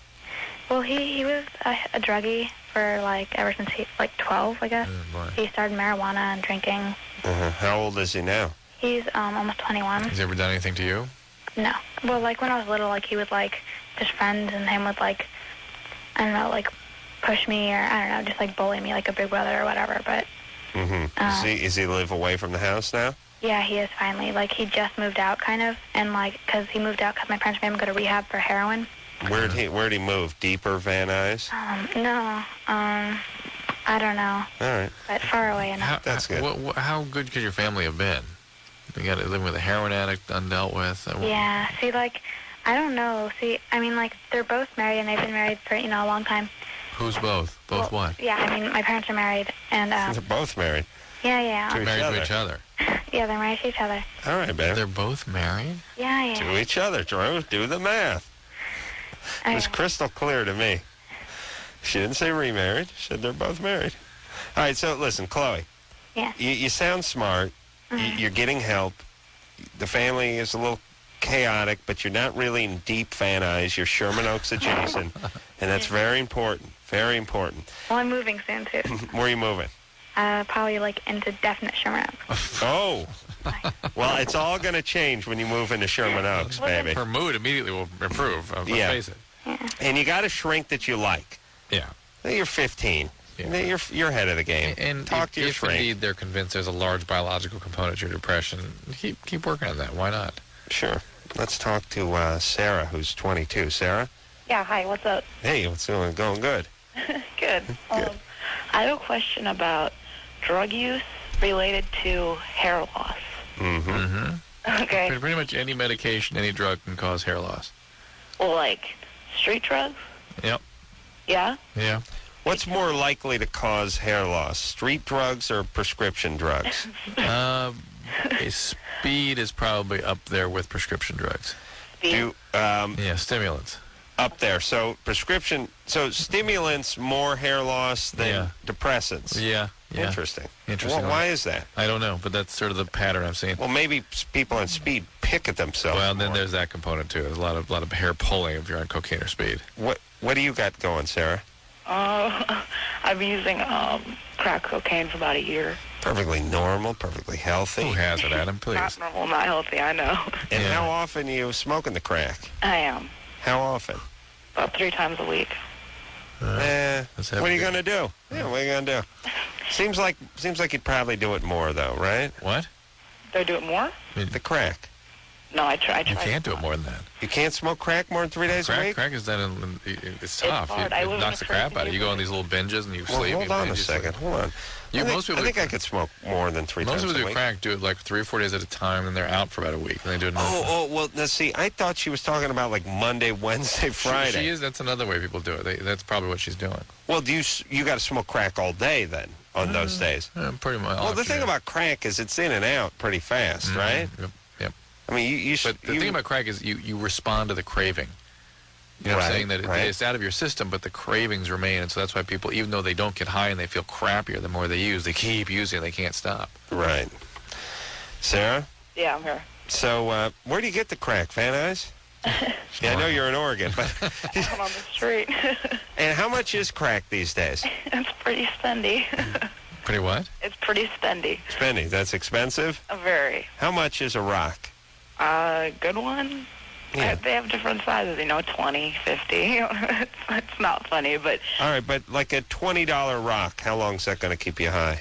Well, he was a druggie for, like, ever since he was, like, 12, I guess. Oh, boy. He started marijuana and drinking. How old is he now? He's almost 21. Has he ever done anything to you? No. Well, like, when I was little, like, he would, like, his friends and him would, like, I don't know, like, push me or, I don't know, just, like, bully me like a big brother or whatever, but... Is he live away from the house now? Yeah, he is finally. Like, he just moved out, kind of, and, like, because he moved out because my parents made him go to rehab for heroin. Where'd he move? Deeper Van Nuys? No, I don't know. All right. But far away enough. That's good. How good could your family have been? You got to live with a heroin addict undealt with. Yeah, see, like, I don't know. See, I mean, like, they're both married, and they've been married for, you know, a long time. Who's both? Both Well, what? Yeah, I mean, my parents are married, and, They're both married. yeah. Married to each other. Yeah, they're married to each other. All right, babe. They're both married? Yeah. To each other, Drew. Do the math. It was crystal clear to me. She didn't say remarried. She said they're both married. All right, so listen, Chloe. Yeah. You sound smart. You're getting help. The family is a little chaotic, but you're not really in deep Van Nuys. You're Sherman Oaks adjacent, and that's very important. Very important. Well, I'm moving soon, too. Where are you moving? Probably, like, into definite Sherman Oaks. Oh. Well, it's all going to change when you move into Sherman Oaks, baby. Her mood immediately will improve. Let's face it. And you got a shrink that you like. Yeah. You're 15. Yeah. You're ahead of the game. And talk to your if shrink. indeed they're convinced there's a large biological component to your depression, keep working on that. Why not? Sure. Let's talk to Sarah, who's 22. Sarah? Yeah, hi, what's up? Hey, what's going good? Good. I have a question about drug use related to hair loss. Okay. Pretty much any medication, any drug can cause hair loss. Well, like street drugs? Yep. Yeah? Yeah. What's more likely to cause hair loss, street drugs or prescription drugs? Speed is probably up there with prescription drugs. Speed? Yeah, stimulants. Up there. So stimulants more hair loss than depressants. Yeah. Interesting. Interesting. Why is that? I don't know, but that's sort of the pattern I'm seeing. Well, maybe people on speed pick at themselves. Well, then more. there's that component too. There's a lot of hair pulling if you're on cocaine or speed. What do you got going, Sarah? I've been using crack cocaine for about a year. Perfectly normal, perfectly healthy. Who has it, Adam? Please. Not normal, not healthy, I know. And how often are you smoking the crack? I am. How often? About 3 times a week. What are you going to do? Yeah, what are you going to do? Seems like you'd probably do it more, though, right? What? Do I do it more? The crack. No, I try. You can't do it more than that. You can't smoke crack more than 3 days a week? Crack is done it's tough. hard. It knocks the crap out of you. You go on these little binges and you sleep. Hold on a second. Hold on. I think I could smoke more than 3 times a week. Most people do crack, do it like 3 or 4 days at a time, and they're out for about a week. And they do it. Well, now see, I thought she was talking about like Monday, Wednesday, Friday. She is. That's another way people do it. That's probably what she's doing. Well, you got to smoke crack all day then on those days? Pretty much. Well, the thing about crack is it's in and out pretty fast, right? Yep. I mean, But the thing about crack is you respond to the craving. You know what I'm Right, saying? That right. it's out of your system, but the cravings remain. And so that's why people, even though they don't get high and they feel crappier the more they use, they keep using it. They can't stop. Right. Sarah? Yeah, I'm here. So, where do you get the crack, Van Nuys? Yeah, I know you're in Oregon, but... Out on the street. And how much is crack these days? It's pretty spendy. Pretty what? It's pretty spendy. Spendy, that's expensive? Very. How much is a rock? Good one. Yeah. They have different sizes, 20, 50. It's not funny, but All right, but like a $20 rock, how long is that going to keep you high?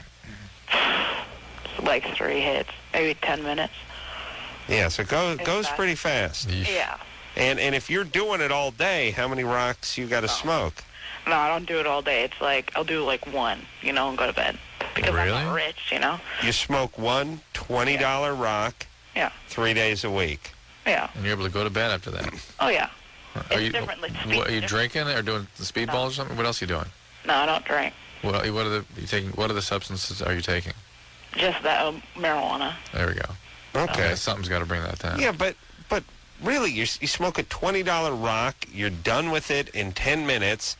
it's like 3 hits, maybe 10 minutes. Yeah, so it goes fast. pretty fast. Yeah. And if you're doing it all day, how many rocks you got to smoke? No, I don't do it all day. It's like I'll do like one, and go to bed. Because I'm not rich, You smoke one $20 rock Yeah. 3 days a week. Yeah. And you're able to go to bed after that. Oh, yeah. Are you, different, like, what, are you speed- drinking or doing the speedballs or something? What else are you doing? No, I don't drink. What are the substances are you taking? Just that marijuana. There we go. Okay. Something's got to bring that down. Yeah, but really, you smoke a $20 rock, you're done with it in 10 minutes,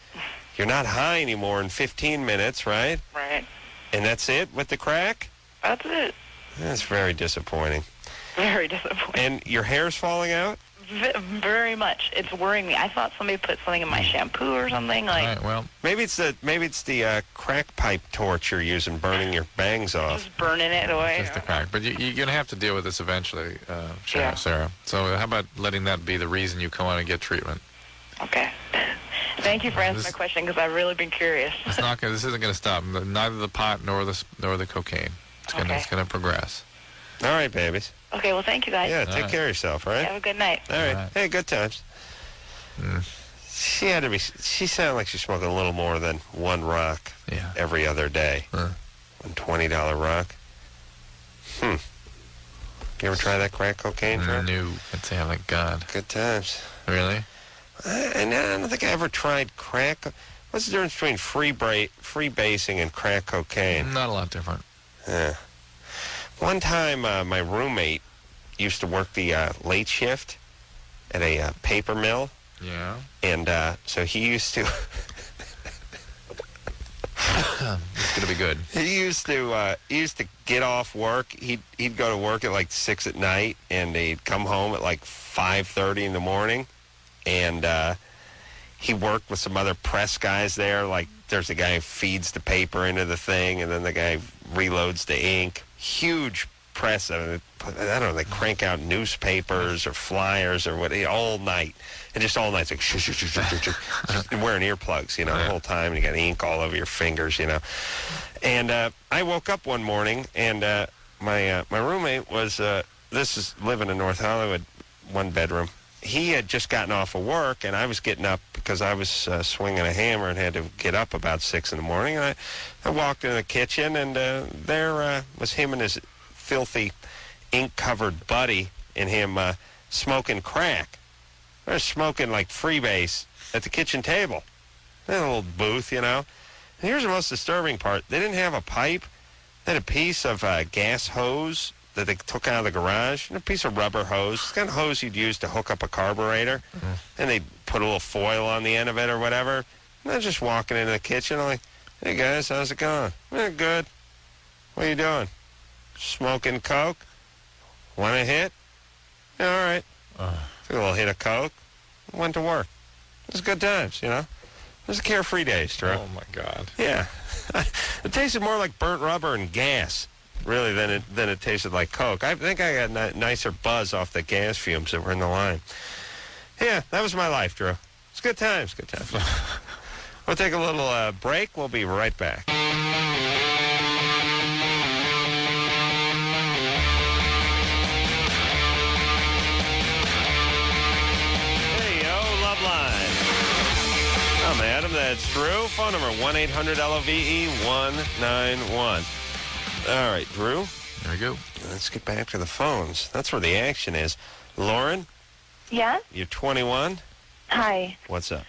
you're not high anymore in 15 minutes, right? Right. And that's it with the crack? That's it. That's very disappointing. Very disappointing. And your hair's falling out? Very much. It's worrying me. I thought somebody put something in my shampoo or something. Like, All right, well, Maybe it's the crack pipe torch you're using, burning your bangs off. just burning it away. just the crack. But you're going to have to deal with this eventually, Yeah. Sarah. So how about letting that be the reason you come on and get treatment? Okay. Thank you for answering my question because I've really been curious. It's not. This isn't going to stop. Neither the pot nor the cocaine. It's going Okay. to progress. All right, babies. Okay, well, thank you guys. Yeah, take care of yourself, all right? Have a good night. All right. All right. Hey, good times. She sounded like she's smoking a little more than one rock every other day. One $20 rock. You ever try that crack cocaine, Drew? No. It's like God. Good times. Really? And I don't think I ever tried crack. What's the difference between freebasing and crack cocaine? Not a lot different. Yeah. One time, my roommate used to work the late shift at a paper mill. Yeah. And so he used to... It's going to be good. He used to get off work. He'd go to work at like 6 at night, and he'd come home at like 5:30 in the morning. And he worked with some other press guys there. Like there's a guy who feeds the paper into the thing, and then the guy reloads the ink. Huge press. I don't know. They crank out newspapers or flyers or what all night, and just all night. It's like shoo, shoo, shoo, shoo, shoo, shoo. Just wearing earplugs, the whole time, and you got ink all over your fingers, And I woke up one morning, and my roommate was this is living in North Hollywood, one bedroom. He had just gotten off of work, and I was getting up because I was swinging a hammer and had to get up about 6 in the morning. And I walked into the kitchen, and there was him and his filthy, ink-covered buddy and him smoking crack. They're smoking like freebase at the kitchen table. They had a little booth, And here's the most disturbing part. They didn't have a pipe. They had a piece of gas hose that they took out of the garage, and a piece of rubber hose. It's the kind of hose you'd use to hook up a carburetor. And they'd put a little foil on the end of it or whatever. And I was just walking into the kitchen. I'm like, hey, guys, how's it going? Good. What are you doing? Smoking coke? Want a hit? Yeah, all right. Took a little hit of coke. Went to work. It was good times, It was carefree days, Drew. Oh, my God. Yeah. It tasted more like burnt rubber and gas, really, than it tasted like coke. I think I got nicer buzz off the gas fumes that were in the line. Yeah, that was my life, Drew. It's good times, good times. We'll take a little break. We'll be right back. Hey, yo, Loveline. I'm Adam, that's Drew. Phone number 1-800-LOVE-191. All right, Drew. There we go. Let's get back to the phones. That's where the action is. Lauren, Yeah? you're 21. Hi. What's up?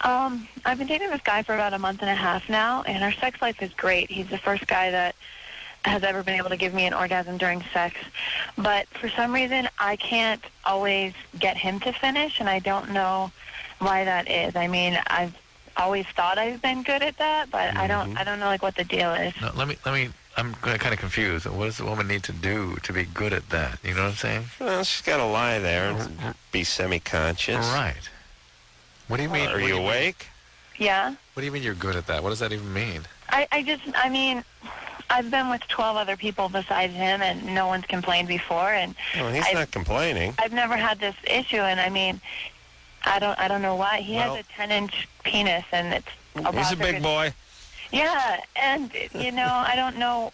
I've been dating this guy for about a month and a half now, and our sex life is great. He's the first guy that has ever been able to give me an orgasm during sex. But for some reason, I can't always get him to finish, and I don't know why that is. I mean, I've always thought I've been good at that, but I don't know like what the deal is. No, let me. I'm kind of confused. What does the woman need to do to be good at that? You know what I'm saying? Well, she's got to lie there and be semi-conscious. Right. What do you mean? Are you awake? Yeah. What do you mean you're good at that? What does that even mean? I mean, I've been with 12 other people besides him, and no one's complained before. And well, he's not complaining. I've never had this issue, and I mean, I don't know why. He has a 10-inch penis, and it's he's a big boy. Yeah, and I don't know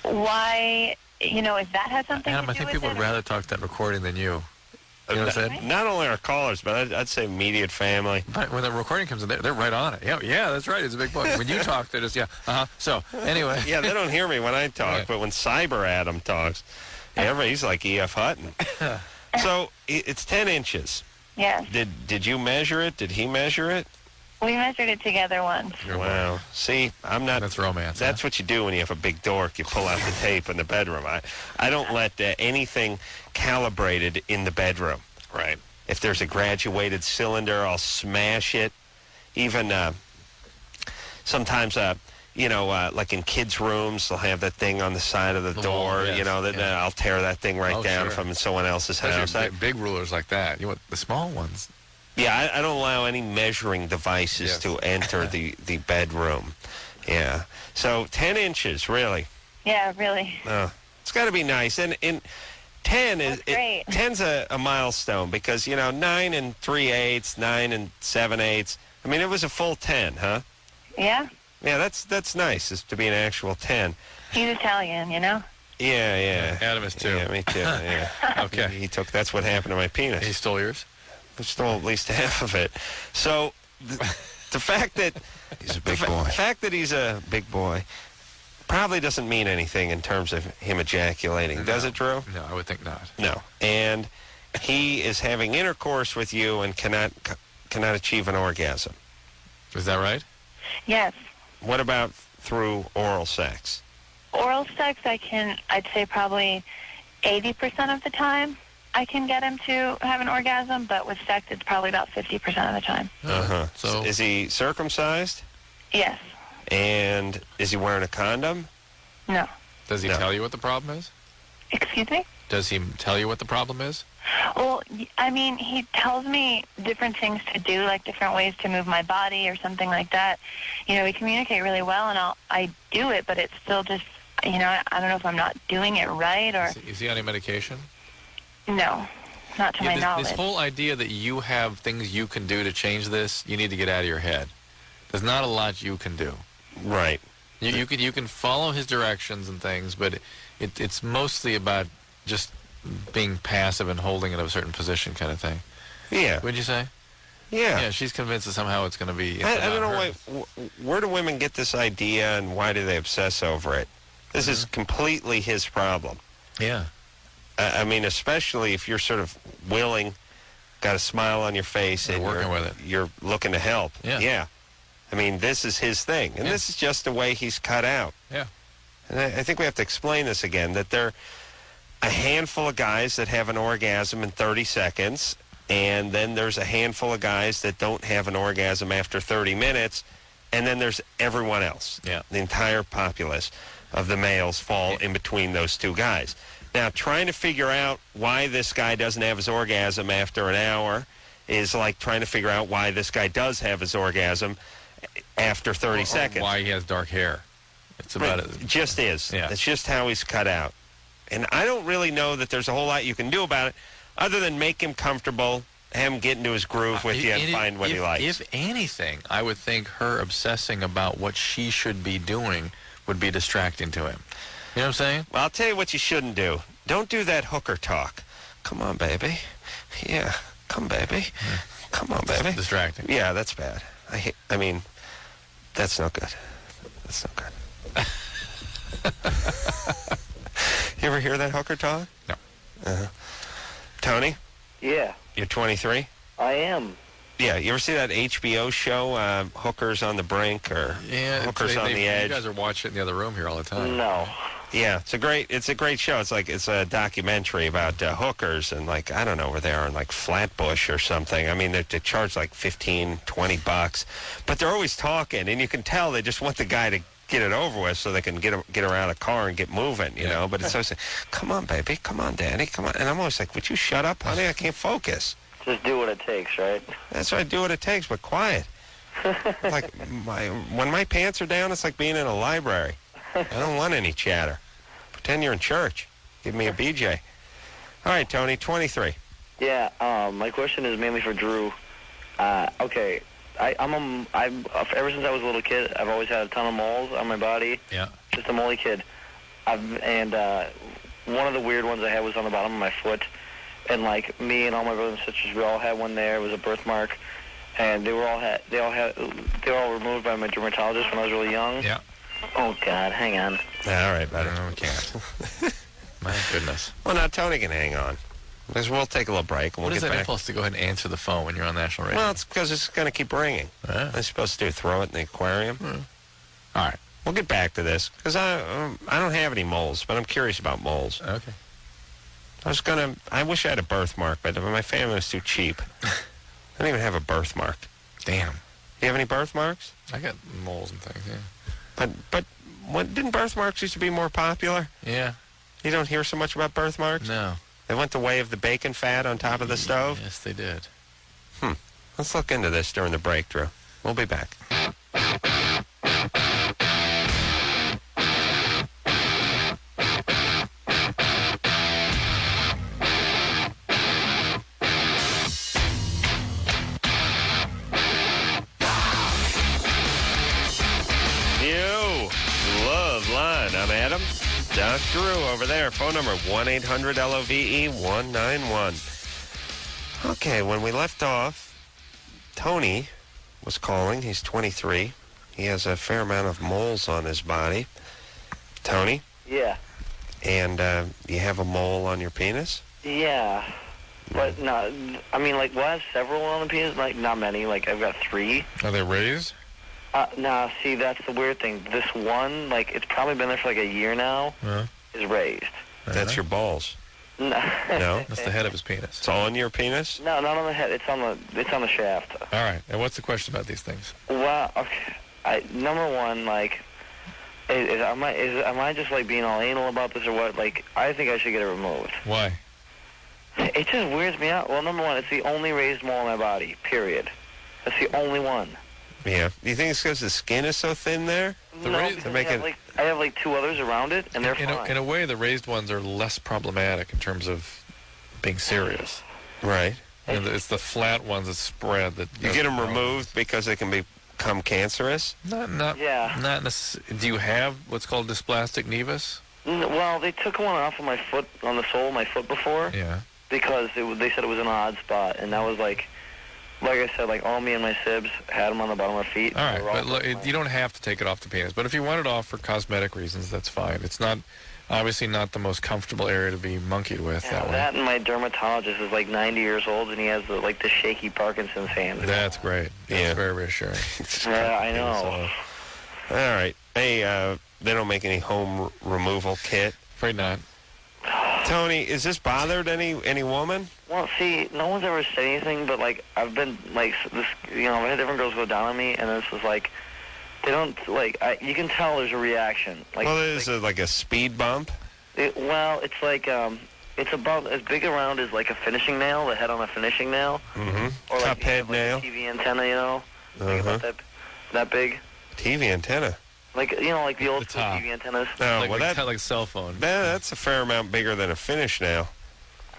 why. If that has something Adam, to do I think with people it. would rather talk to that recording than you. You know what I'm saying? Not only our callers, but I'd say immediate family. But when the recording comes in, they're right on it. Yeah, that's right. It's a big boy. When you talk, they're just, So, anyway. Yeah, they don't hear me when I talk, but when Cyber Adam talks, he's like E.F. Hutton. So, it's 10 inches. Yeah. Did you measure it? Did he measure it? We measured it together once. Wow. See, I'm not... That's romance. That's what you do when you have a big dork. You pull out the tape in the bedroom. I don't let anything calibrated in the bedroom. Right. If there's a graduated cylinder, I'll smash it. Even sometimes, like in kids' rooms, they'll have that thing on the side of the door. Yes. I'll tear that thing right down sure. if I'm in someone else's house. Big rulers like that. You want the small ones. Yeah, I don't allow any measuring devices to enter the bedroom. Yeah. So 10 inches, really. Yeah, really. It's got to be nice. And 10 is great. 10's a milestone because 9 and 3/8, 9 and 7/8. I mean, it was a full 10, huh? Yeah. Yeah, that's nice. Is to be an actual 10. He's Italian, Yeah. Adam is too. Yeah, me too. Yeah. Okay. He took. That's what happened to my penis. He stole yours. He stole at least half of it. So the fact that he's a big boy. The fact that he's a big boy probably doesn't mean anything in terms of him ejaculating, does it, Drew? No, I would think not. No. And he is having intercourse with you and cannot achieve an orgasm. Is that right? Yes. What about through oral sex? Oral sex, I'd say probably 80% of the time I can get him to have an orgasm, but with sex, it's probably about 50% of the time. Uh-huh. So is he circumcised? Yes. And is he wearing a condom? No. Does he tell you what the problem is? Excuse me? Does he tell you what the problem is? Well, I mean, he tells me different things to do, like different ways to move my body or something like that. We communicate really well, and I do it, but it's still just, I don't know if I'm not doing it right or... Is he on any medication? No, not to my knowledge. This whole idea that you have things you can do to change this, you need to get out of your head. There's not a lot you can do. Right. You can follow his directions and things, but it's mostly about just being passive and holding in a certain position kind of thing. Yeah. What'd you say? Yeah. Yeah, she's convinced that somehow it's going to be... I don't know where do women get this idea and why do they obsess over it? This is completely his problem. Yeah. I mean, especially if you're sort of willing, got a smile on your face, and you're looking to help. Yeah. I mean, this is his thing, and this is just the way he's cut out. Yeah. And I think we have to explain this again, that there are a handful of guys that have an orgasm in 30 seconds, and then there's a handful of guys that don't have an orgasm after 30 minutes, and then there's everyone else. Yeah. The entire populace of the males fall in between those two guys. Now, trying to figure out why this guy doesn't have his orgasm after an hour is like trying to figure out why this guy does have his orgasm after 30 seconds. Why he has dark hair. It's about it. It just is. Yeah. It's just how he's cut out. And I don't really know that there's a whole lot you can do about it other than make him comfortable, have him get into his groove with you and find what he likes. If anything, I would think her obsessing about what she should be doing would be distracting to him. You know what I'm saying? Well, I'll tell you what you shouldn't do. Don't do that hooker talk. Come on, baby. Yeah, come, baby. Come on, baby. Distracting. Yeah, that's bad. I mean, that's not good. That's not good. You ever hear that hooker talk? No. Tony? Yeah, You're 23? I am. Yeah, you ever see that HBO show, Hookers on the Brink, or Yeah, Hookers on the Edge? You guys are watching it in the other room here all the time. No. Yeah, it's a great show. It's a documentary about hookers and like, I don't know where they are in like Flatbush or something. I mean, they charge like $15-$20, but they're always talking, and you can tell they just want the guy to get it over with so they can get around the car and get moving, you know. But it's always like, come on, baby, come on, Daddy, come on. And I'm always like, would you shut up, honey? I can't focus. Just do what it takes, right? That's right, do what it takes, but quiet. Like when my pants are down, it's like being in a library. I don't want any chatter. Pretend you're in church. Give me a BJ. All right, Tony, 23. Yeah, my question is mainly for Drew. Okay, I'm ever since I was a little kid, I've always had a ton of moles on my body. Yeah. Just a moley kid. And one of the weird ones I had was on the bottom of my foot. And like me and all my brothers and sisters, we all had one there. It was a birthmark, and they were all removed by my dermatologist when I was really young. Yeah. Oh God, hang on. All right, buddy. No, we can't. My goodness. Well, now Tony can hang on. Because we'll take a little break and What we'll is get that back. impulse to go ahead and answer the phone when you're on national radio? Well, it's because it's going to keep ringing. What am supposed to do? Throw it in the aquarium? All right. We'll get back to this because I don't have any moles, but I'm curious about moles. Okay. I wish I had a birthmark, but my family was too cheap. I don't even have a birthmark. Damn. You have any birthmarks? I got moles and things, yeah. But didn't birthmarks used to be more popular? Yeah. You don't hear so much about birthmarks? No. They went the way of the bacon fat on top of the stove? Yes, they did. Let's look into this during the break, Drew. We'll be back. Loveline. I'm Adam. Doc Drew over there. Phone number 1-800-LOVE-191. Okay, when we left off, Tony was calling. He's 23. He has a fair amount of moles on his body. Tony? Yeah. And you have a mole on your penis? Yeah. But no, I mean, like, well, I have several on the penis. Like, not many. Like, I've got 3. Are they raised? Nah, see, that's the weird thing. This one, like, it's probably been there for like a year now, is raised. That's your balls. No. No? That's the head of his penis. It's on your penis? No, not on the head. It's on the shaft. All right. And what's the question about these things? Well, okay. Number one, like, am I just like being all anal about this or what? Like, I think I should get it removed. Why? It just weirds me out. Well, number one, it's the only raised mole on my body. Period. That's the only one. Yeah. Do you think it's because the skin is so thin there? No, because I have like 2 others around it, and they're fine. In a way, the raised ones are less problematic in terms of being serious. Right. And it's the flat ones that spread. That you get them removed because they can become cancerous? Not necessarily. Do you have what's called dysplastic nevus? Well, they took one off of my foot, on the sole of my foot before. Yeah. Because they said it was an odd spot, and that was like I said, like all me and my sibs had them on the bottom of our feet. All right, but look, you don't have to take it off the penis. But if you want it off for cosmetic reasons, that's fine. It's not, obviously not the most comfortable area to be monkeyed with that way. That and my dermatologist is like 90 years old, and he has the shaky Parkinson's hand. That's great. That's very reassuring. Yeah, I know. All right. Hey, they don't make any home removal kit? Afraid not. Tony, is this bothered any woman? Well, see, no one's ever said anything, but like I've been like this, I've had different girls go down on me, and this was like they don't like. You can tell there's a reaction. Like, well, is it like a speed bump? Well, it's like it's about as big around as like a finishing nail, the head on a finishing nail, or like Cuphead nail, like a TV antenna, like about that big. TV antenna. Like like the old school TV antennas. No, like, well, that's like a cell phone. That's a fair amount bigger than a finish nail.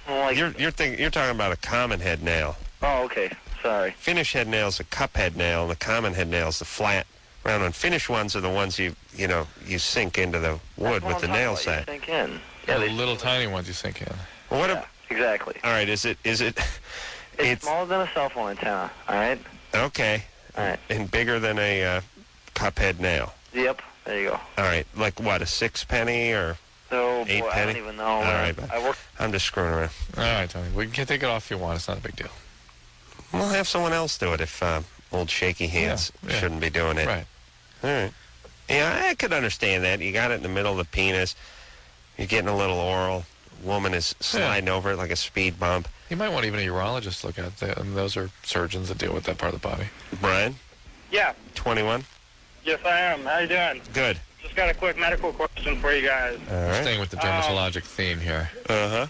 Well, like, you're talking about a common head nail. Oh, okay. Sorry. Finish head nail is a cup head nail, and the common head nail is the flat round one. Finish ones are the ones you sink into the wood with the nail set. Sink in. Yeah, the little tiny ones you sink in. Well, exactly. All right. Is it? It's smaller than a cell phone antenna. All right. Okay. All right. And bigger than a cup head nail. Yep. There you go. All right. Like what? A 6 penny or? So, 8 boy, penny? I don't even know. All right. I'm just screwing around. All right, Tony. We can take it off if you want. It's not a big deal. We'll have someone else do it if old shaky hands shouldn't be doing it. Right. All right. Yeah, I could understand that. You got it in the middle of the penis. You're getting a little oral. Woman is sliding over it like a speed bump. You might want even a urologist to look at that. And those are surgeons that deal with that part of the body. Brian? Yeah. 21? Yes, I am. How you doing? Good. Just got a quick medical question for you guys. All right. Staying with the dermatologic theme here. Uh-huh.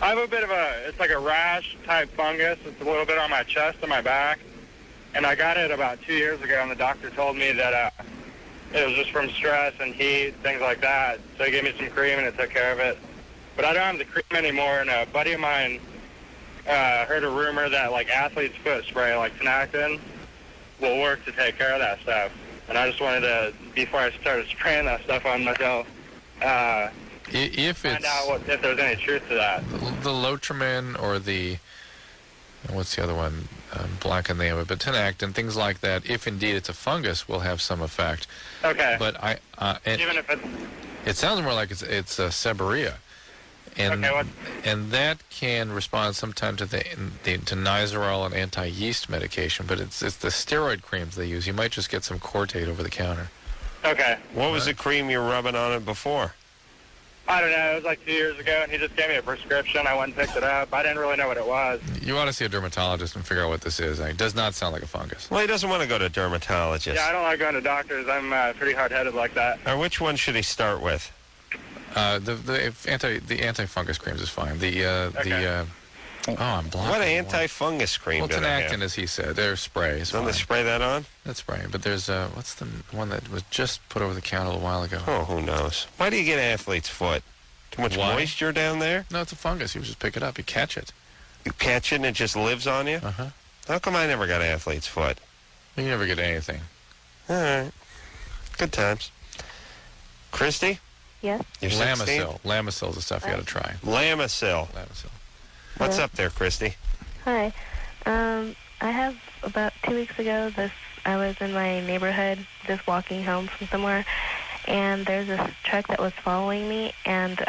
I have a bit of it's like a rash-type fungus. It's a little bit on my chest and my back. And I got it about 2 years ago, and the doctor told me that it was just from stress and heat, things like that. So he gave me some cream, and it took care of it. But I don't have the cream anymore, and a buddy of mine heard a rumor that, like, athlete's foot spray, like Tinactin, will work to take care of that stuff. And I just wanted to, before I started spraying that stuff on myself, find out if there's any truth to that. The Lotrimin or the, what's the other one? Black and the name, but Tinactin, things like that, if indeed it's a fungus, will have some effect. Okay. But even if it's... It sounds more like it's seborrhea. And, and that can respond sometimes to to Nizoral and anti-yeast medication, but it's the steroid creams they use. You might just get some Cortate over the counter. Okay. What was the cream you were rubbing on it before? I don't know. It was like 2 years ago, and he just gave me a prescription. I went and picked it up. I didn't really know what it was. You ought to see a dermatologist and figure out what this is. It does not sound like a fungus. Well, he doesn't want to go to a dermatologist. Yeah, I don't like going to doctors. I'm pretty hard-headed like that. Which one should he start with? The anti-fungus creams is fine. I'm blind. What anti-fungus cream? Well, Tinactin, as he said, they're sprays. Don't they spray that on? That's spray. But there's what's the one that was just put over the counter a little while ago? Oh, who knows? Why do you get athlete's foot? Too much moisture down there? No, it's a fungus. You just pick it up. You catch it. You catch it and it just lives on you? Uh-huh. How come I never got athlete's foot? You never get anything. All right. Good times. Christy? Yes? You're 16? Lamisil is the stuff you got to try. Lamisil. What's Hello? up there, Christy? Hi. I have about 2 weeks ago, I was in my neighborhood just walking home from somewhere, and there's this truck that was following me, and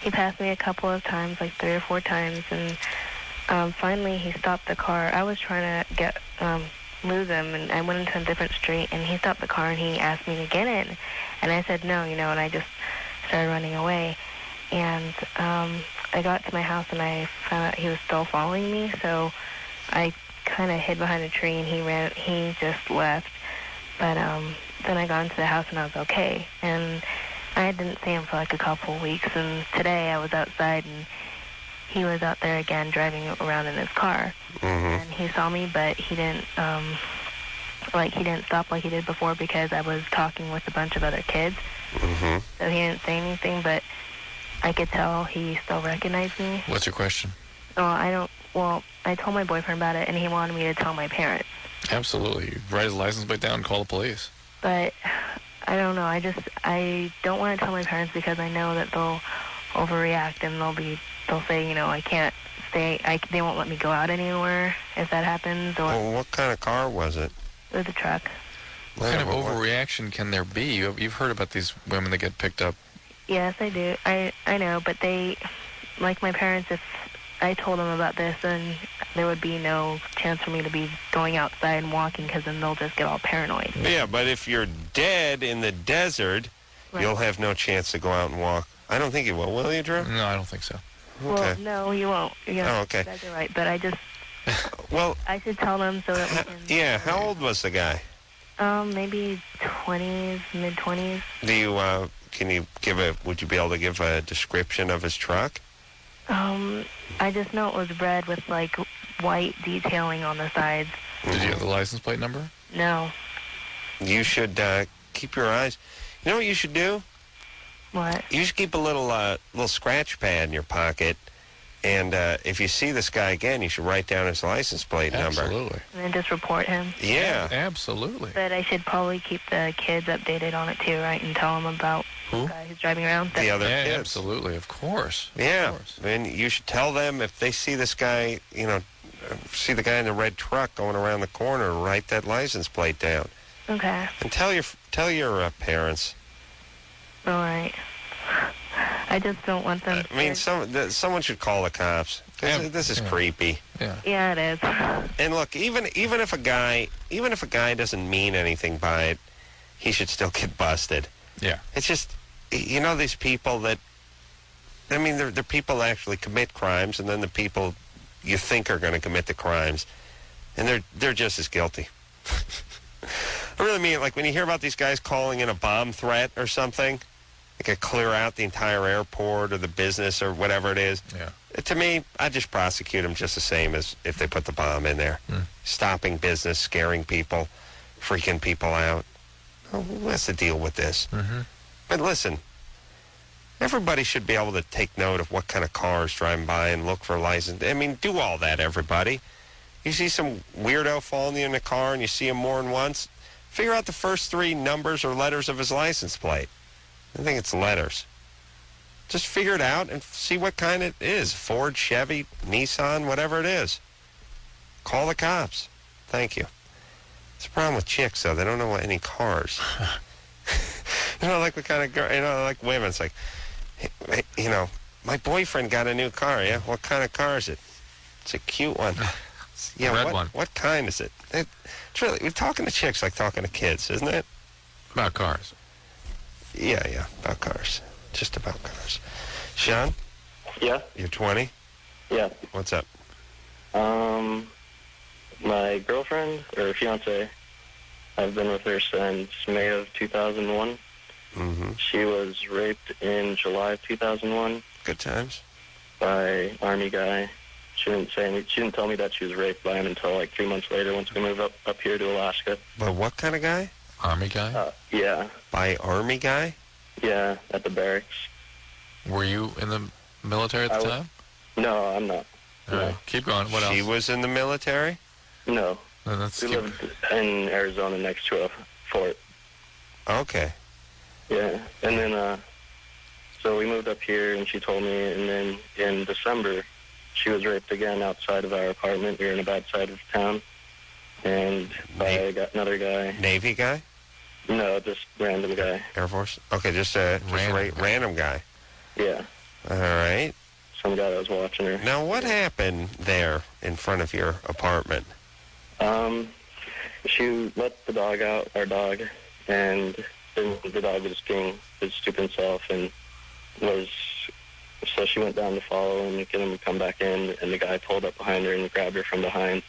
he passed me a couple of times, like 3 or 4 times, and finally he stopped the car. I was trying to lose him, and I went into a different street, and he stopped the car, and he asked me to get in, and I said no, and I just started running away, and I got to my house, and I found out he was still following me, so I kind of hid behind a tree, and he just left, but then I got into the house, and I was okay, and I didn't see him for like a couple of weeks, and today I was outside, and he was out there again driving around in his car, and he saw me, but he didn't stop like he did before because I was talking with a bunch of other kids, so he didn't say anything, but I could tell he still recognized me. What's your question? I told my boyfriend about it, and he wanted me to tell my parents. Absolutely. You write his license plate down and call the police. But I don't know. I don't want to tell my parents because I know that they'll overreact, and they'll say, I can't stay. They won't let me go out anywhere if that happens. Or Well, what kind of car was it? It was a truck. What kind of overreaction can there be? You've heard about these women that get picked up. Yes, I do. I know, but they, like my parents, if I told them about this, then there would be no chance for me to be going outside and walking because then they'll just get all paranoid. Yeah, but if you're dead in the desert, you'll have no chance to go out and walk. I don't think you will you, Drew? No, I don't think so. Okay. Well, no, you won't. Yeah, okay. You guys are right, but I just... Well... I should tell them so that we can... Yeah, how old was the guy? Maybe 20s, mid-20s. Do you, would you be able to give a description of his truck? I just know it was red with, like, white detailing on the sides. Did you have the license plate number? No. You should keep your eyes... You know what you should do? What? You should keep a little scratch pad in your pocket, and if you see this guy again, you should write down his license plate number. Absolutely. And then just report him? Yeah. Absolutely. But I should probably keep the kids updated on it too, right? And tell them about the guy who's driving around. The other kids. Absolutely, of course. Yeah. And you should tell them if they see this guy, see the guy in the red truck going around the corner, write that license plate down. Okay. And tell your parents. All right. I just don't want them. I mean, someone should call the cops. This is creepy. Yeah. Yeah, it is. And look, even if a guy doesn't mean anything by it, he should still get busted. Yeah. It's just, these people that I mean, they're people that actually commit crimes, and then the people you think are going to commit the crimes, and they're just as guilty. I really mean, like, when you hear about these guys calling in a bomb threat or something, they could clear out the entire airport or the business or whatever it is. Yeah. To me, I'd just prosecute them just the same as if they put the bomb in there. Stopping business, scaring people, freaking people out. Oh, what's the deal with this? But listen, everybody should be able to take note of what kind of cars driving by and look for license. I mean, do all that, everybody. You see some weirdo falling in a car and you see him more than once, figure out the first 3 numbers or letters of his license plate. I think it's letters. Just figure it out and see what kind it is. Ford, Chevy, Nissan, whatever it is. Call the cops. Thank you. It's a problem with chicks, though. They don't know any cars. Like what kind of girl, like women. It's like, hey, my boyfriend got a new car, yeah? What kind of car is it? It's a cute one. Yeah, Red one. What kind is it? It's really, we're talking to chicks like talking to kids, isn't it? About cars. Yeah, about cars. Just about cars. Sean? Yeah? You're 20? Yeah. What's up? My girlfriend, or fiance, I've been with her since May of 2001. She was raped in July of 2001. Good times. By Army guy. She didn't say anything. She didn't tell me that she was raped by him until like 3 months later once we moved up here to Alaska. But what kind of guy? Army guy? Yeah. By Army guy? Yeah, at the barracks. Were you in the military at the time? No, I'm not. All right, keep going. What else? She was in the military? No. Then let's We lived in Arizona next to a fort. Okay. Yeah, and then, so we moved up here, and she told me, and then in December, she was raped again outside of our apartment. We were in a bad side of town, and by another guy. Navy guy? No, just random guy. Air Force? Okay, just a random guy. Yeah. All right. Some guy that was watching her. Now, what happened there in front of your apartment? She let the dog out, our dog, and then the dog was being his stupid self, and so she went down to follow him and get him to come back in, and the guy pulled up behind her and grabbed her from behind,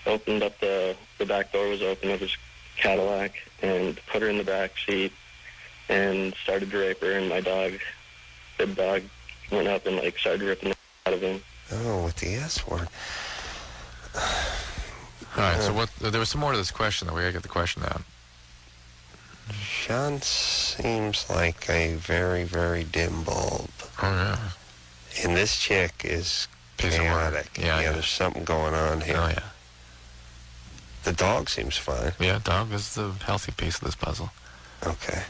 opened up the back door was open of his Cadillac, and put her in the back seat, and started to rape her, and my dog, the dog, went up and started ripping the out of him. Oh, with the S word. All right, so there was some more to this question, though. We got to get the question down. Sean seems like a very, very dim bulb. Oh, yeah. And this chick is chaotic. Yeah, there's something going on here. Oh, yeah. The dog seems fine. Yeah, dog is the healthy piece of this puzzle. Okay.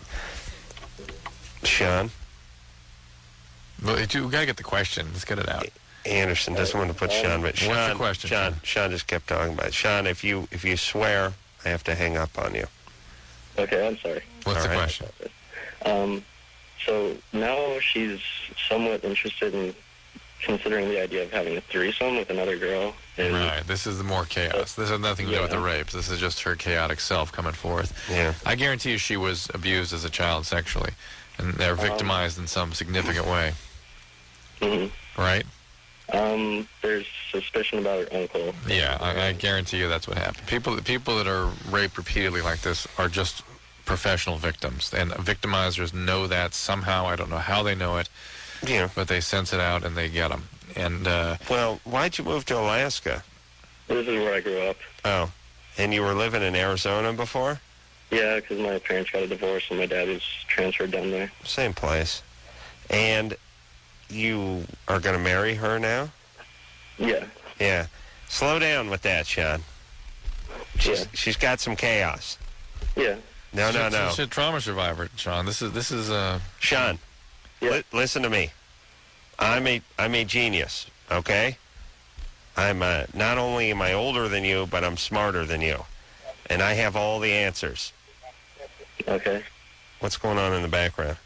Sean? Well, we got to get the question. Let's get it out. Anderson doesn't want to put Sean, but Sean, what's the question? Sean just kept talking about it. Sean, if you swear, I have to hang up on you. Okay, I'm sorry. What's the question? So now she's somewhat interested in considering the idea of having a threesome with another girl. And right, this is the more chaos. This has nothing to do with the rapes. This is just her chaotic self coming forth. Yeah. I guarantee you she was abused as a child sexually, and they're victimized in some significant way. Right? There's suspicion about her uncle. Yeah, I guarantee you that's what happened. People that are raped repeatedly like this are just professional victims, and victimizers know that somehow. I don't know how they know it, but they sense it out and they get them. And well, why'd you move to Alaska? This is where I grew up. Oh, and you were living in Arizona before? Yeah, because my parents got a divorce and my dad was transferred down there. Same place. And you are going to marry her now? Yeah. Yeah. Slow down with that, Sean. She's got some chaos. Yeah. No. She's a trauma survivor, Sean. This is Sean. Yeah. Listen to me. I'm a genius. Okay. I'm not only am I older than you, but I'm smarter than you, and I have all the answers. Okay. What's going on in the background?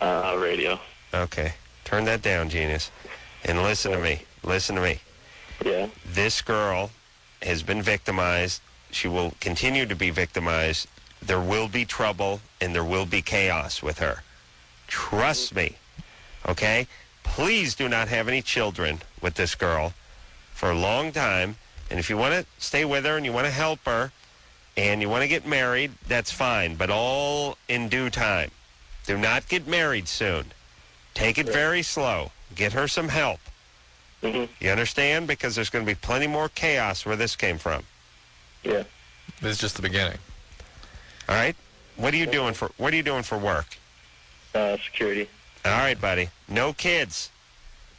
Radio. Okay. Turn that down, genius, and listen to me. Listen to me. Yeah. This girl has been victimized. She will continue to be victimized. There will be trouble, and there will be chaos with her. Trust me. Okay? please do not have any children with this girl for a long time. And if you want to stay with her and you want to help her and you want to get married, that's fine, but all in due time. Do not get married soon. Take it very slow. Get her some help. Mm-hmm. You understand? Because there's going to be plenty more chaos where this came from. Yeah. This is just the beginning. All right? What are you doing for work? Security. All right, buddy. No kids.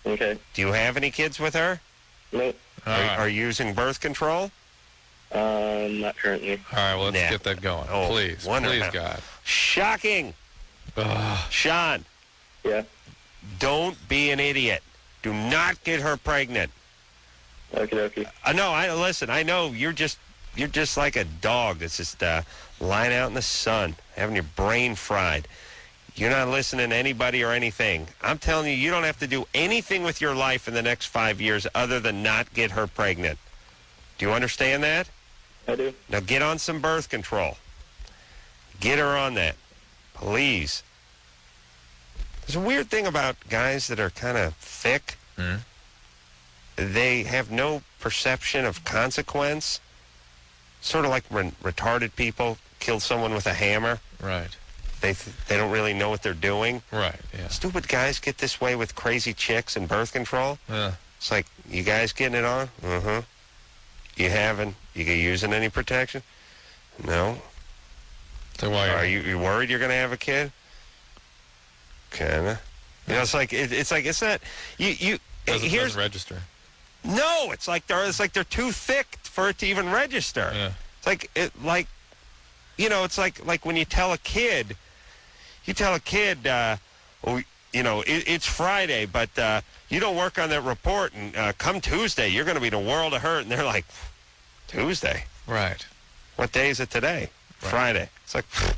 Okay. Do you have any kids with her? Nope. Are you using birth control? Not currently. All right, well, let's get that going. Oh, Please, wonderful. please, God. Shocking. Sean. Yeah. Don't be an idiot. Do not get her pregnant. Okay. No, listen, I know you're just like a dog that's just lying out in the sun, having your brain fried. You're not listening to anybody or anything. I'm telling you, you don't have to do anything with your life in the next 5 years other than not get her pregnant. Do you understand that? I do. Now get on some birth control. Get her on that. Please. There's a weird thing about guys that are kind of thick. Mm-hmm. They have no perception of consequence. Sort of like when retarded people kill someone with a hammer. Right. They don't really know what they're doing. Right, yeah. Stupid guys get this way with crazy chicks and birth control. Yeah. It's like, you guys getting it on? Mm-hmm. You haven't? You using any protection? No. So why are you worried you're going to have a kid? Kinda. You know, it's like it's not you. Doesn't register. No, it's like they're too thick for it to even register. Yeah. It's it's like when you tell a kid, it's Friday, but you don't work on that report, and come Tuesday, you're going to be in a world of hurt. And they're like, Tuesday? Right. What day is it today? Right. Friday. It's like, it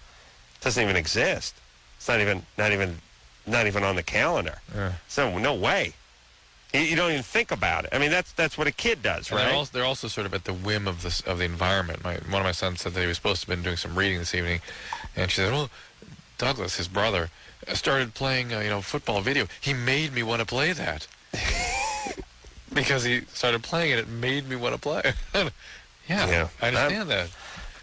doesn't even exist. It's not even on the calendar. Yeah. So no way. You don't even think about it. I mean, that's what a kid does, And right? they're also sort of at the whim of the environment. One of my sons said that he was supposed to have been doing some reading this evening, and she said, "Well, Douglas, his brother, started playing football video. He made me want to play that because he started playing it. It made me want to play." yeah, I understand that.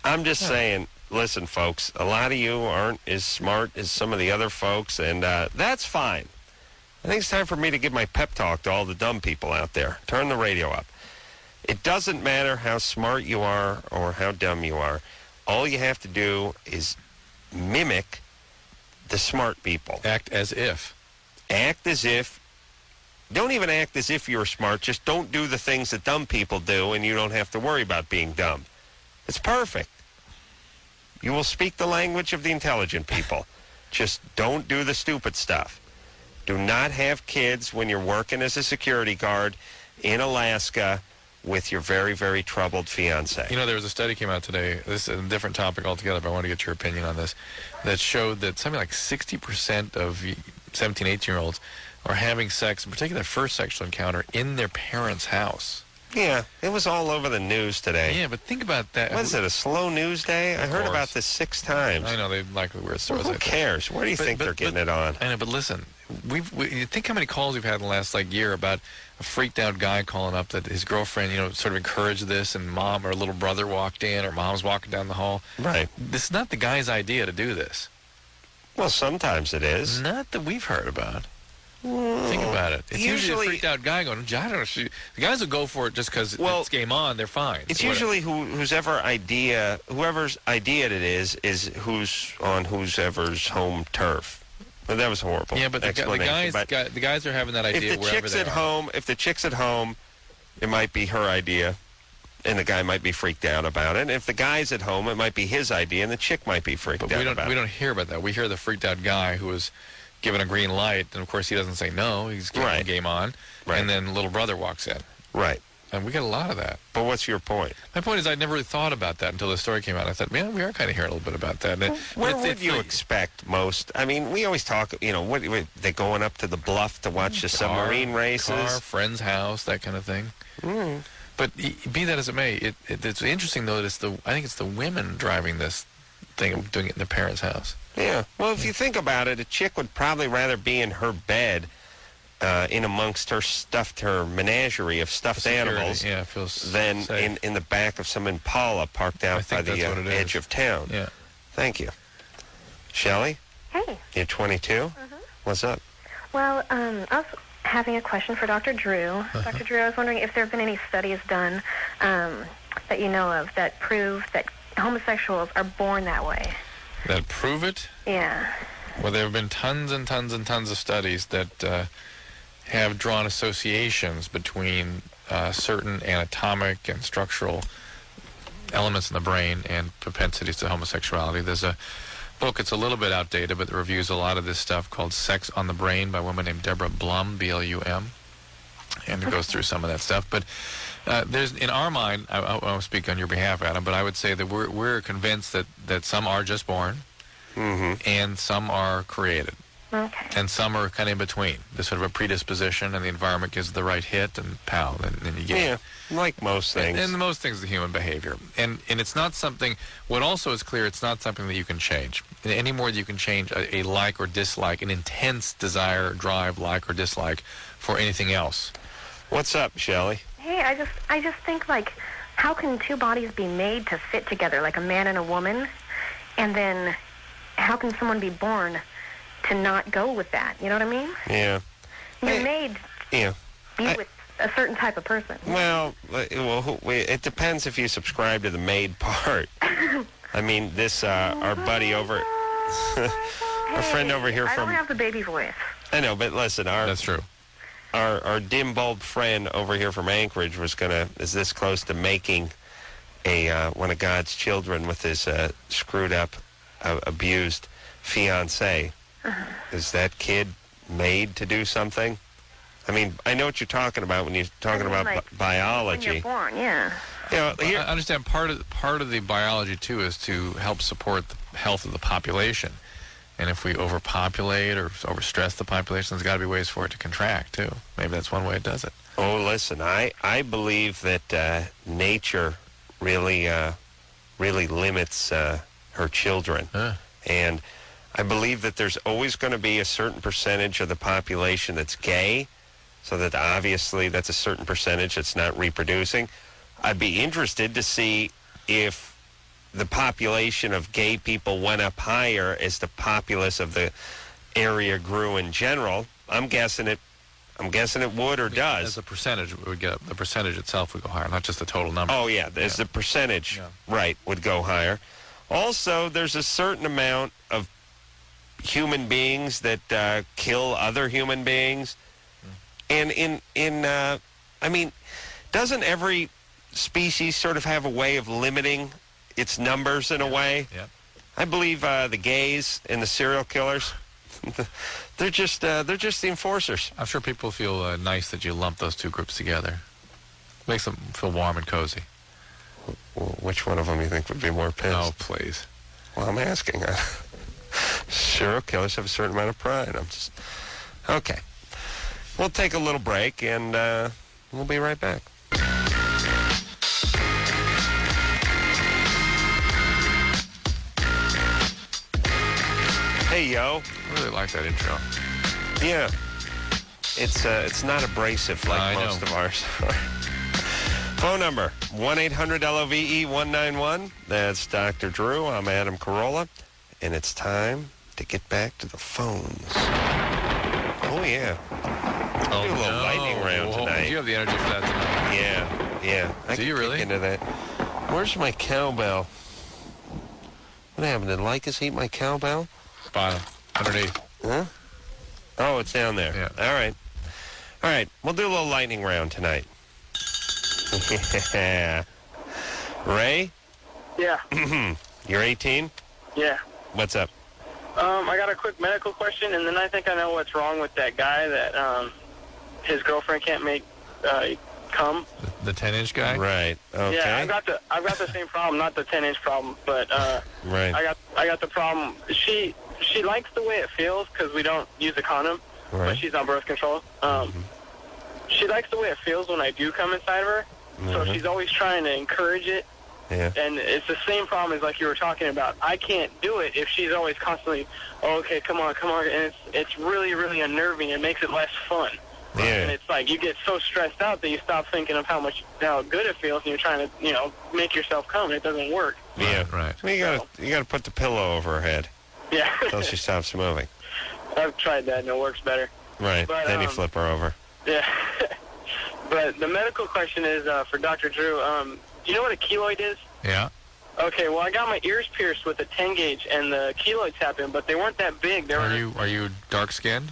I'm just saying. Listen, folks. A lot of you aren't as smart as some of the other folks, and that's fine. I think it's time for me to give my pep talk to all the dumb people out there. Turn the radio up. It doesn't matter how smart you are or how dumb you are. All you have to do is mimic the smart people. Act as if. Act as if. Don't even act as if you're smart. Just don't do the things that dumb people do, and you don't have to worry about being dumb. It's perfect. You will speak the language of the intelligent people. Just don't do the stupid stuff. Do not have kids when you're working as a security guard in Alaska with your very, very troubled fiance. You know, there was a study came out today. This is a different topic altogether, but I want to get your opinion on this. That showed that something like 60% of 17, 18-year-olds are having sex, in particular their first sexual encounter, in their parents' house. Yeah, it was all over the news today. Yeah, but think about that. What is it, a slow news day? I heard about this 6 times. I know, they likely weird stories. Well, who cares? Where do you think they're getting it on? I know, but listen, you think how many calls we've had in the last year about a freaked out guy calling up that his girlfriend, sort of encouraged this, and mom or little brother walked in, or mom's walking down the hall. Right. This is not the guy's idea to do this. Well, sometimes it is. Not that we've heard about. Think about it. It's usually a freaked out guy going, I don't know. The guys will go for it just because it's game on. They're fine. It's usually whoever's idea it is who's on whoever's home turf. Well, that was horrible. Yeah, but the guys are having that idea if the chick's at home, it might be her idea, and the guy might be freaked out about it. And if the guy's at home, it might be his idea, and the chick might be freaked out about it. We don't hear about that. We hear the freaked out guy who was given a green light, and of course he doesn't say no. He's getting the game on, and then little brother walks in. Right. And we get a lot of that. But what's your point? My point is I never really thought about that until the story came out. I thought, man, we are kind of hearing a little bit about that. Where would you expect most? I mean, we always talk, what they're going up to the bluff to watch the submarine races. Car, friend's house, that kind of thing. Mm. But be that as it may, it's interesting, though, that I think it's the women driving this thing of doing it in their parents' house. Yeah. Well, if you think about it, a chick would probably rather be in her bed in amongst her menagerie of stuffed animals, Yeah, it feels than safe. in the back of some Impala parked out by the edge of town. Yeah. Thank you. Shelley, Hey. you're 22? What's up? Well, I was having a question for Dr. Drew. Dr. Drew, I was wondering if there have been any studies done that you know of that prove that homosexuals are born that way. That prove it? Yeah. Well, there have been tons and tons and tons of studies that have drawn associations between certain anatomic and structural elements in the brain and propensities to homosexuality. There's a book, it's a little bit outdated, but it reviews a lot of this stuff called Sex on the Brain by a woman named Deborah Blum, B-L-U-M, and it goes through some of that stuff. But there's, in our mind, I won't speak on your behalf, Adam, but I would say that we're convinced that some are just born, and some are created. Okay. And some are kind of in between. There's sort of a predisposition, and the environment gives the right hit, and pow, then you get it. Like most things. And most things are human behavior. And it's not something, what also is clear, it's not something that you can change. Any more than you can change a like or dislike, an intense desire, drive, like or dislike for anything else. What's up, Shelley? Hey, I just think, like, how can two bodies be made to fit together, like a man and a woman? And then how can someone be born to not go with that? You know what I mean? Yeah. You're made Yeah. to be with a certain type of person. Well, it depends if you subscribe to the maid part. I mean, this, our buddy over, our friend over here I from... don't have the baby voice. I know, but listen, That's true. Our dim-bulbed friend over here from Anchorage is this close to making one of God's children with his screwed up, abused fiancé. Is that kid made to do something? I mean, I know what you're talking about when you're talking about like, biology. When you're born, yeah. I understand part of the biology, too, is to help support the health of the population. And if we overpopulate or overstress the population, there's got to be ways for it to contract, too. Maybe that's one way it does it. Oh, listen, I believe that nature really limits her children. And I believe that there's always going to be a certain percentage of the population that's gay, so that obviously that's a certain percentage that's not reproducing. I'd be interested to see if the population of gay people went up higher as the populace of the area grew in general. I'm guessing it would or does. As a percentage, the percentage itself would go higher, not just the total number. Oh, yeah, as the percentage, right, would go higher. Also, there's a certain amount of human beings that kill other human beings. And I mean, doesn't every species sort of have a way of limiting its numbers in a way? Yeah. I believe the gays and the serial killers, they're just the enforcers. I'm sure people feel nice that you lump those two groups together. Makes them feel warm and cozy. Well, which one of them you think would be more pissed? Oh, please. Well, I'm asking. Serial killers have a certain amount of pride. Okay. We'll take a little break, and we'll be right back. Hey, yo. I really like that intro. Yeah. It's not abrasive like most of ours. Phone number, 1-800-LOVE-191. That's Dr. Drew. I'm Adam Carolla. And it's time to get back to the phones. Oh, yeah. We'll do a little lightning round tonight. You have the energy for that tonight. Yeah. Do you really? Into that. Where's my cowbell? What happened? Did Lycus eat my cowbell? Bottom. Underneath. Huh? Oh, it's down there. Yeah. All right. We'll do a little lightning round tonight. Yeah. Ray? Yeah. You're 18? Yeah. What's up? I got a quick medical question, and then I think I know what's wrong with that guy that his girlfriend can't make come. The 10-inch guy? Right. Okay. Yeah, I've got the same problem, not the 10-inch problem, but right. I got the problem. She likes the way it feels because we don't use a condom, right. but she's on birth control. She likes the way it feels when I do come inside of her, so she's always trying to encourage it. Yeah. And it's the same problem as like you were talking about. I can't do it if she's always constantly, oh, okay, come on, and it's really, really unnerving. It makes it less fun. And it's like you get so stressed out that you stop thinking of how good it feels, and you're trying to, make yourself come, and it doesn't work. Yeah, right. Well, you gotta put the pillow over her head. Yeah. Until she stops moving. I've tried that, and it works better. Right. But, then you flip her over. Yeah. But the medical question is for Dr. Drew. Do you know what a keloid is? Yeah. Okay, well, I got my ears pierced with a 10 gauge, and the keloids happened, but they weren't that big. Are you dark skinned?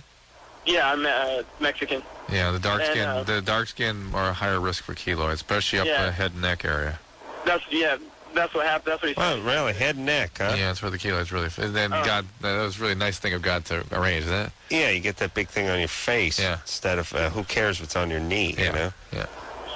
Yeah, I'm Mexican. Yeah, the dark skin. And, The dark skin are a higher risk for keloids, especially up the head and neck area. That's what happened. That's what he said. Oh, really? Head and neck, huh? Yeah, that's where the keloids really. And then God, that was a really nice thing of God to arrange, isn't it? Yeah, you get that big thing on your face instead of who cares what's on your knee, you know? Yeah.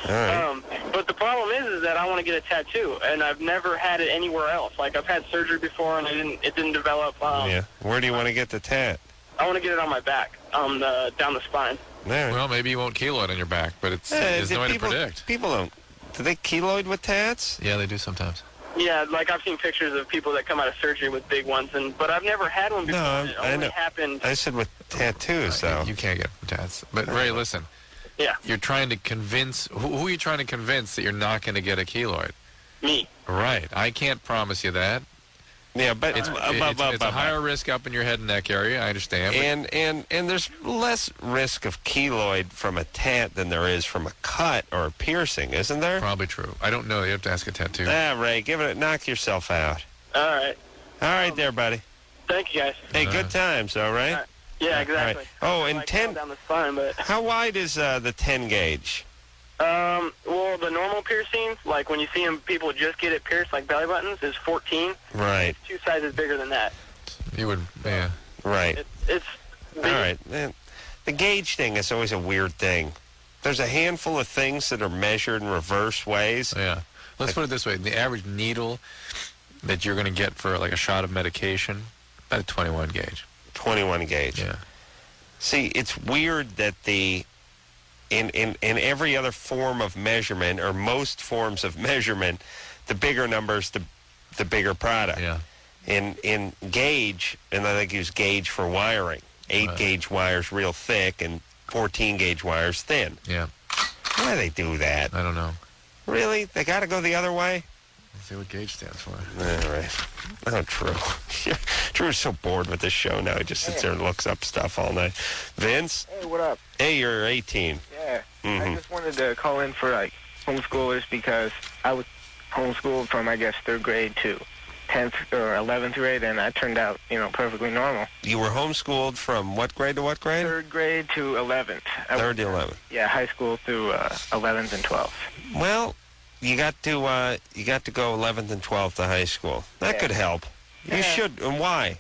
All right. But the problem is that I want to get a tattoo, and I've never had it anywhere else. Like, I've had surgery before, and it didn't develop. Yeah. Where do you want to get the tat? I want to get it on my back, down the spine. Well, maybe you won't keloid on your back, but there's no way to predict. People don't. Do they keloid with tats? Yeah, they do sometimes. Yeah, like I've seen pictures of people that come out of surgery with big ones, but I've never had one before. No, It only happened. I said with tattoos, though. You can't get tats. But Ray, listen. Yeah. You're trying to convince. Who are you trying to convince that you're not going to get a keloid? Me. Right. I can't promise you that. Yeah, but it's a higher risk up in your head and neck area. I understand. And there's less risk of keloid from a tat than there is from a cut or a piercing, isn't there? Probably true. I don't know. You have to ask a tattoo. Ray, knock yourself out. All right. All right, there, buddy. Thank you, guys. Hey, good times, all right? Yeah, exactly. All right. Oh, and 10. Down the spine, but. How wide is the 10 gauge? Well, the normal piercings, like when you see people just get it pierced, like belly buttons, is 14. Right. It's 2 sizes bigger than that. You would, yeah. Right. It's all right. Man, the gauge thing is always a weird thing. There's a handful of things that are measured in reverse ways. Yeah. Let's put it this way. The average needle that you're going to get for like a shot of medication, about a 21 gauge. 21 gauge. Yeah. See, it's weird that in every other form of measurement, or most forms of measurement, the bigger numbers, the bigger product. Yeah. In gauge, and I think use gauge for wiring. 8 gauge wires real thick, and 14 gauge wires thin. Yeah. Why do they do that? I don't know. Really? They got to go the other way? Let's see what gauge stands for. All right. Oh, Drew. Drew's so bored with this show now. He just sits there and looks up stuff all night. Vince? Hey, what up? Hey, you're 18. Yeah. I just wanted to call in for, homeschoolers because I was homeschooled from, I guess, 3rd grade to 10th or 11th grade, and I turned out, perfectly normal. You were homeschooled from what grade to what grade? 3rd grade to 11th. 3rd to 11th. Yeah, high school through 11th and 12th. Well, you got to go 11th and 12th to high school. That could help. You should. And why?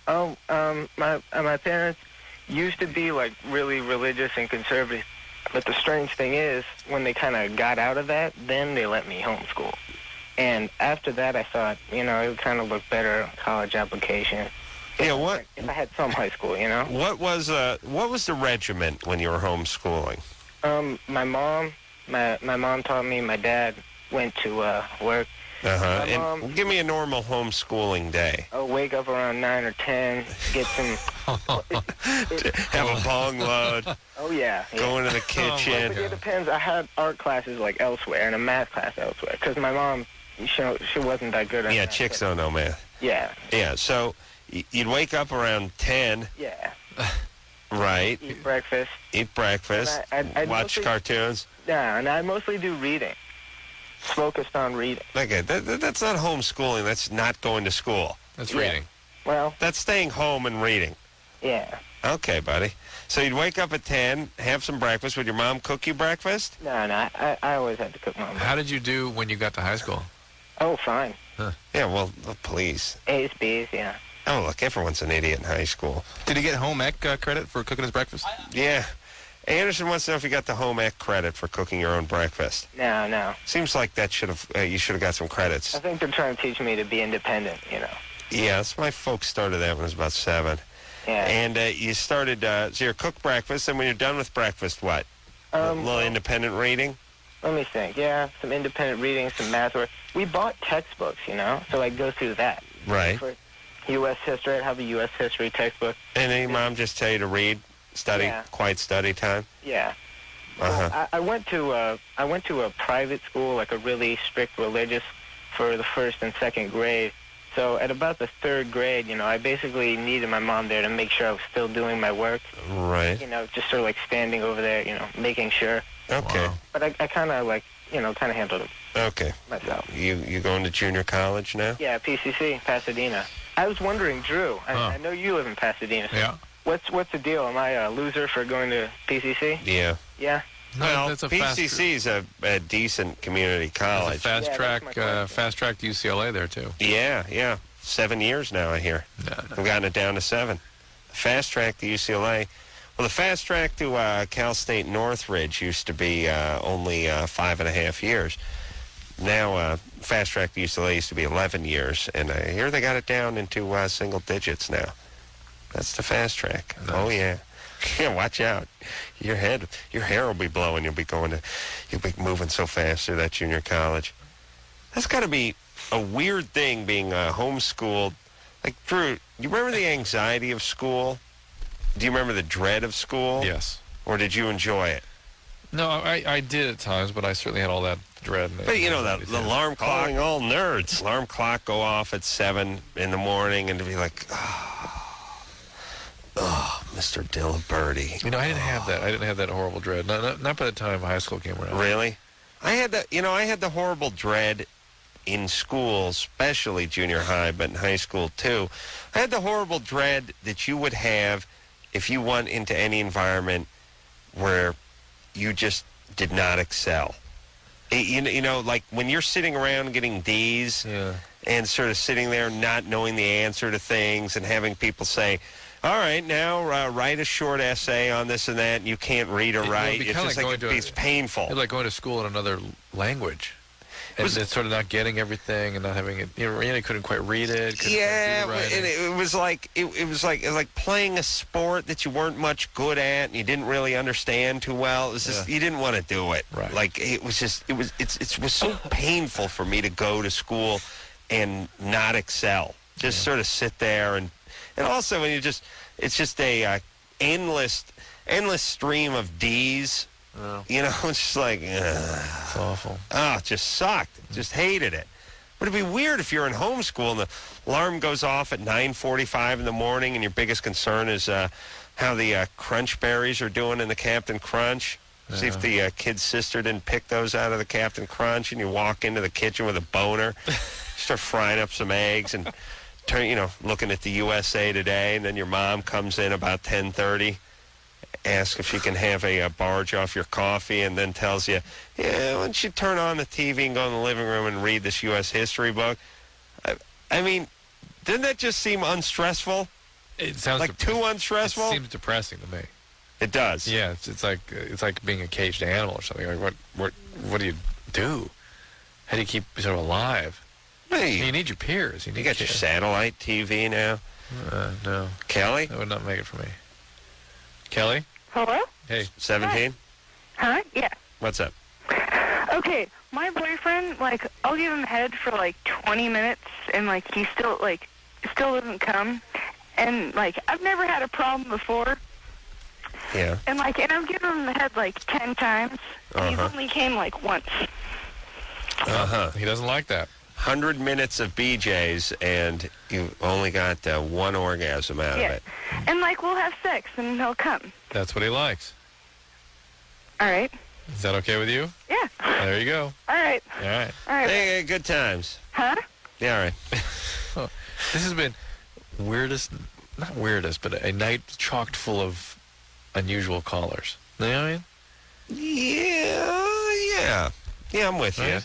Oh, my parents used to be really religious and conservative, but the strange thing is, when they kind of got out of that, then they let me homeschool. And after that, I thought, it would kind of look better, college application. Yeah, what? If I had some high school, What was the regiment when you were homeschooling? My mom taught me. My dad went to work. And give me a normal homeschooling day. I'll wake up around 9 or 10, get some... Have a bong load. Oh, yeah. Go into the kitchen. But it depends. I had art classes elsewhere and a math class elsewhere because my mom, she wasn't that good at Yeah, math, chicks don't know math. Yeah. Yeah, so you'd wake up around 10. Yeah. Right. Eat breakfast. I'd watch cartoons. Yeah, and I mostly do reading. Focused on reading. Okay, that's not homeschooling. That's not going to school. That's reading. Well. That's staying home and reading. Yeah. Okay, buddy. So you'd wake up at 10, have some breakfast. Would your mom cook you breakfast? No, I always had to cook my own. How did you do when you got to high school? Oh, fine. Huh. Yeah, well, please. A's, B's, yeah. Oh, look, everyone's an idiot in high school. Did he get home ec credit for cooking his breakfast? Yeah. Anderson wants to know if you got the home ec credit for cooking your own breakfast. No. Seems like that you should have got some credits. I think they're trying to teach me to be independent, Yeah, that's my folks started that when I was about 7. Yeah. And you started, so you cook breakfast, and when you're done with breakfast, what? A little independent reading? Let me think. Yeah, some independent reading, some math work. We bought textbooks, so I'd go through that. Right. For U.S. history, I'd have a U.S. history textbook. And any mom just tell you to read quiet study time. Yeah. Uh-huh. I went to a private school, like a really strict religious, for the first and second grade. So at about the third grade, I basically needed my mom there to make sure I was still doing my work. Right. Just sort of like standing over there, making sure. Okay. But I kind of handled it Okay. myself. You going to junior college now? Yeah, PCC, Pasadena. I was wondering, Drew, I know you live in Pasadena. So Yeah. What's the deal? Am I a loser for going to PCC? Yeah. Yeah. Well, that's a PCC's a decent community college. Fast track to UCLA there too. Yeah. 7 years now, I hear. I've gotten it down to 7. Fast track to UCLA. Well, the fast track to Cal State Northridge used to be only 5.5 years. Now, fast track to UCLA used to be 11 years, and I hear they got it down into single digits now. That's the fast track. Nice. Oh, yeah. Yeah, watch out. Your hair will be blowing. You'll be moving so fast through that junior college. That's got to be a weird thing, being homeschooled. Like, Drew, you remember the anxiety of school? Do you remember the dread of school? Yes. Or did you enjoy it? No, I did at times, but I certainly had all that dread. But the alarm clock. Calling all nerds. Alarm clock go off at 7 in the morning, and to be like, oh, Mr. Diliberti. I didn't have that. I didn't have that horrible dread. Not by the time high school came around. Really? I had the horrible dread in school, especially junior high, but in high school too. I had the horrible dread that you would have if you went into any environment where you just did not excel. Like when you're sitting around getting D's and sort of sitting there not knowing the answer to things and having people say, all right, now write a short essay on this and that, and you can't read or write. It's just it's painful. It's like going to school in another language. And it's sort of not getting everything and not having it. You really couldn't quite read it. Yeah, and it was like playing a sport that you weren't much good at and you didn't really understand too well. It was just you didn't want to do it. Right. Like it was so painful for me to go to school and not excel. Just sort of sit there and also when it's just a endless stream of D's. Oh. It's just like, it's awful. Oh, it just sucked. Just hated it. But it'd be weird if you're in homeschool and the alarm goes off at 9:45 in the morning and your biggest concern is how the Crunch Berries are doing in the Captain Crunch. Yeah. See if the kid's sister didn't pick those out of the Captain Crunch, and you walk into the kitchen with a boner, start frying up some eggs and looking at the USA Today, and then your mom comes in about 10:30. Ask if she can have a barge off your coffee, and then tells you, why don't you turn on the TV and go in the living room and read this U.S. history book? I mean, didn't that just seem unstressful? It sounds like too unstressful. It seems depressing to me. It does. Yeah, it's like being a caged animal or something. Like what do you do? How do you keep yourself alive? Hey, you need your peers. You got your satellite TV now. No, Kelly, that would not make it for me. Kelly? Hello? Hey. 17? Huh? Yeah. What's up? Okay, my boyfriend, I'll give him head for, 20 minutes, and, he still doesn't come. And, I've never had a problem before. Yeah. And, and I'm giving him the head, 10 times. And he's only came, once. He doesn't like that. 100 minutes of BJ's, and you've only got one orgasm out of it. And, we'll have sex, and he'll come. That's what he likes. All right. Is that okay with you? Yeah. There you go. All right. All right. All right. Hey, good times. Huh? Yeah, all right. This has been not weirdest, but a night chocked full of unusual callers. You know what I mean? Yeah, I'm with you.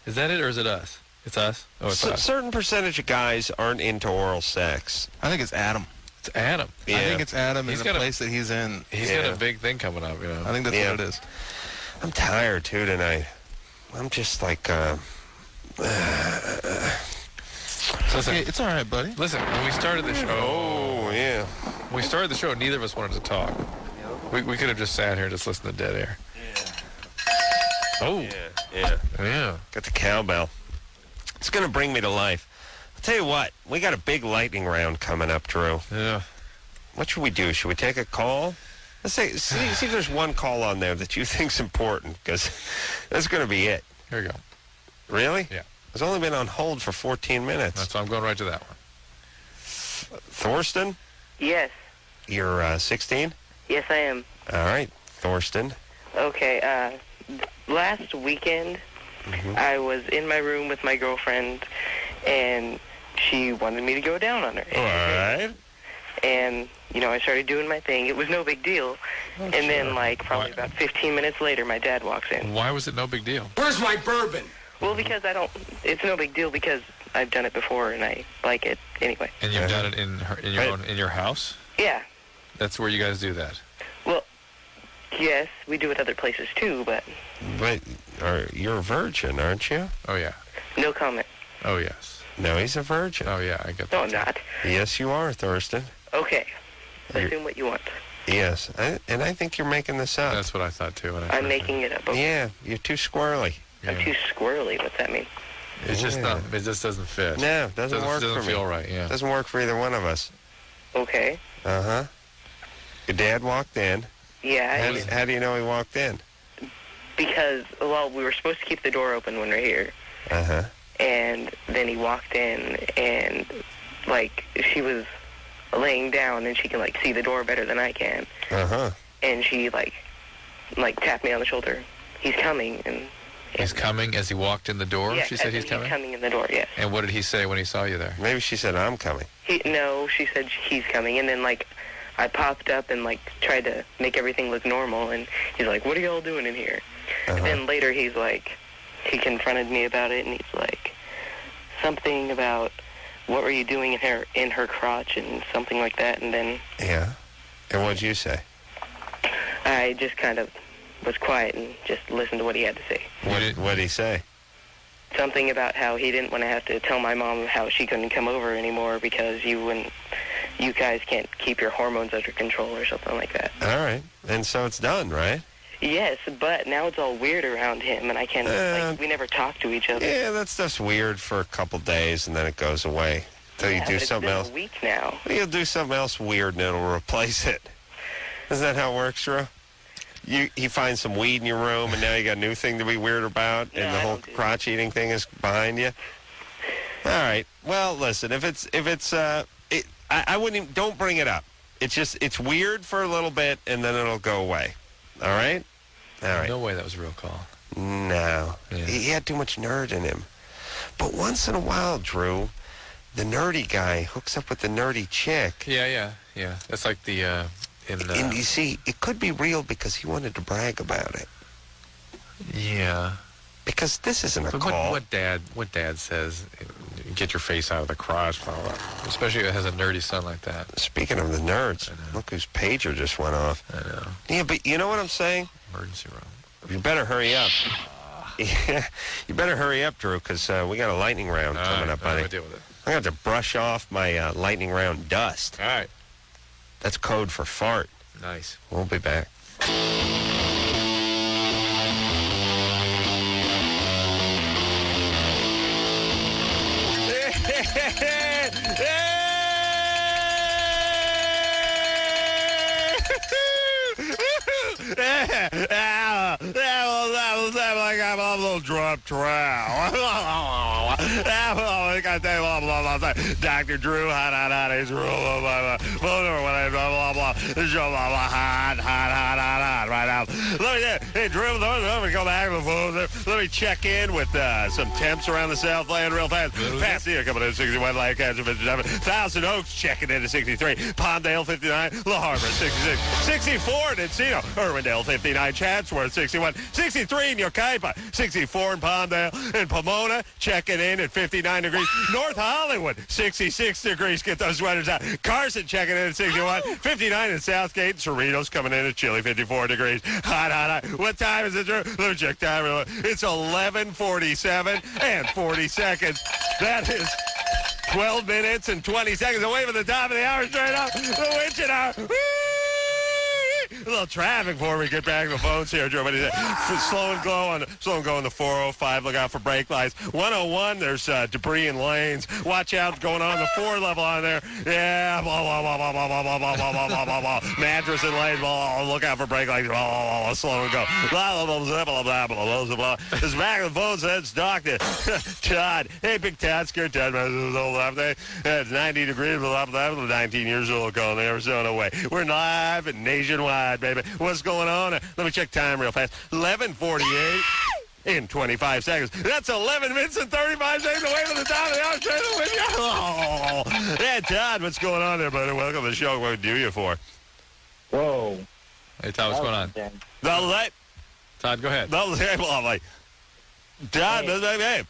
Is that it, or is it us? It's us? Oh, it's us. A certain percentage of guys aren't into oral sex. I think it's Adam. It's Adam. Yeah. I think it's Adam in the place that he's in. He's got a big thing coming up, I think that's what it is. I'm tired, too, tonight. I'm just like, Listen, hey, it's all right, buddy. Listen, when we started the show... Oh, yeah. When we started the show, neither of us wanted to talk. We could have just sat here and just listened to dead air. Yeah. Oh. Yeah. Got the cowbell. It's going to bring me to life. I'll tell you what, we got a big lightning round coming up, Drew. Yeah. What should we do? Should we take a call? Let's see if there's one call on there that you think's important, because that's going to be it. Here we go. Really? Yeah. It's only been on hold for 14 minutes. That's why I'm going right to that one. Thorsten? Yes. You're 16? Yes, I am. All right, Thorsten. Okay, last weekend, I was in my room with my girlfriend, and she wanted me to go down on her. All right. And, you know, I started doing my thing. It was no big deal. And then, like, probably about 15 minutes later, my dad walks in. Why was it no big deal? Where's my bourbon? Well, because it's no big deal because I've done it before, and I like it anyway. And you've done it in your house? Yeah. That's where you guys do that? Well, yes, we do it other places too, but... But you're a virgin, aren't you? Oh, yeah. No comment. Oh, yes. No, he's a virgin. Oh, yeah, I get that. No, I'm not. Yes, you are, Thurston. Okay. Assume what you want. Yes, and I think you're making this up. That's what I thought, too. I'm making it up. Okay. Yeah, you're too squirrely. I'm too squirrely. What's that mean? It's just not. It just doesn't fit. No, it doesn't work for me. Doesn't feel right, yeah. Doesn't work for either one of us. Okay. Uh-huh. Your dad walked in. Yeah. How do you know he walked in? Because, well, we were supposed to keep the door open when we're here. Uh-huh. And then he walked in, and, like, she was laying down, and she can, like, see the door better than I can. Uh-huh. And she, like tapped me on the shoulder. He's coming, and... He's coming as he walked in the door? Yeah, she said he's coming? He's coming in the door, yes. And what did he say when he saw you there? Maybe she said, I'm coming. No, she said he's coming, and then, like, I popped up and, like, tried to make everything look normal, and he's like, what are y'all doing in here? And then later he's like, he confronted me about it, and he's like, something about what were you doing in her crotch and something like that, and then... Yeah. And what'd you say? I just kind of was quiet and just listened to what he had to say. What'd he say? Something about how he didn't want to have to tell my mom how she couldn't come over anymore because you guys can't keep your hormones under control or something like that. All right. And so it's done, right? Yes, but now it's all weird around him, and I can't, we never talk to each other. Yeah, that stuff's weird for a couple days, and then it goes away. Until you do something else. It's been a week now. You'll do something else weird, and it'll replace it. Isn't that how it works, Drew? You find some weed in your room, and now you got a new thing to be weird about, and the whole crotch eating thing is behind you. All right. Well, listen, I wouldn't even, don't bring it up. It's weird for a little bit, and then it'll go away. All right? All right. No way that was a real call. No. Yeah. He had too much nerd in him. But once in a while, Drew, the nerdy guy hooks up with the nerdy chick. Yeah. That's like the... And you see, it could be real because he wanted to brag about it. Yeah. Because this isn't a call. What dad says, get your face out of the crotch, blah, blah, blah. Especially if it has a nerdy son like that. Speaking of the nerds, look whose pager just went off. I know. Yeah, but you know what I'm saying? Emergency room. You better hurry up. You better hurry up, Drew, because we got a lightning round coming up, buddy. I'll deal with it. I'm going to have to brush off my lightning round dust. All right. That's code for fart. Nice. We'll be back. I'm a little drop trout. Dr. Drew, hot, he's real, blah, hot, right now. Hey, Drew, let me go back to the phone. Let me check in with some temps around the Southland real fast. Pasadena coming in 61, Lancaster 57, Thousand Oaks checking in at 63, Palmdale 59, La Harbor 66, 64 in Encino, Irwindale 59, Chatsworth 61, 63 in Yucaipa, 64 in Palmdale, and Pomona checking in at 59 degrees. North Hollywood 66 degrees. Get those sweaters out. Carson checking in at 61, 59 in Southgate. Cerritos coming in at chilly 54 degrees. Hot. What time is it, Drew? Let me check time. It's 11:47 and 40 seconds. That is 12 minutes and 20 seconds away from the top of the hour straight up. The Wichita. little traffic before we get back to the phones here, Joe. What do you say? Slow and go on the 405. Look out for brake lights. 101, there's debris in lanes. Watch out going on the 4 level on there. Yeah, blah, blah, blah, blah, blah, blah, blah, blah, blah, blah, blah, blah. Mattress in lanes. Blah, blah, look out for brake lights. Blah, blah, blah, slow and go. Blah, blah, blah, blah, blah, blah, blah, blah. It's back of the phones. That's Doctor Todd. Hey, Big Todd. Scared Todd. It's 90 degrees. Blah, blah, blah, 19 years old calling the Arizona way. We're live and nationwide, baby. What's going on? Let me check time real fast. 11:48 in 25 seconds. That's 11 minutes and 35 seconds away from the top of the hour. Oh, yeah, Todd, what's going on there, buddy? Welcome to the show. What do you for? Whoa. Hey, Todd, what's going on? Todd, go ahead. Todd, hey.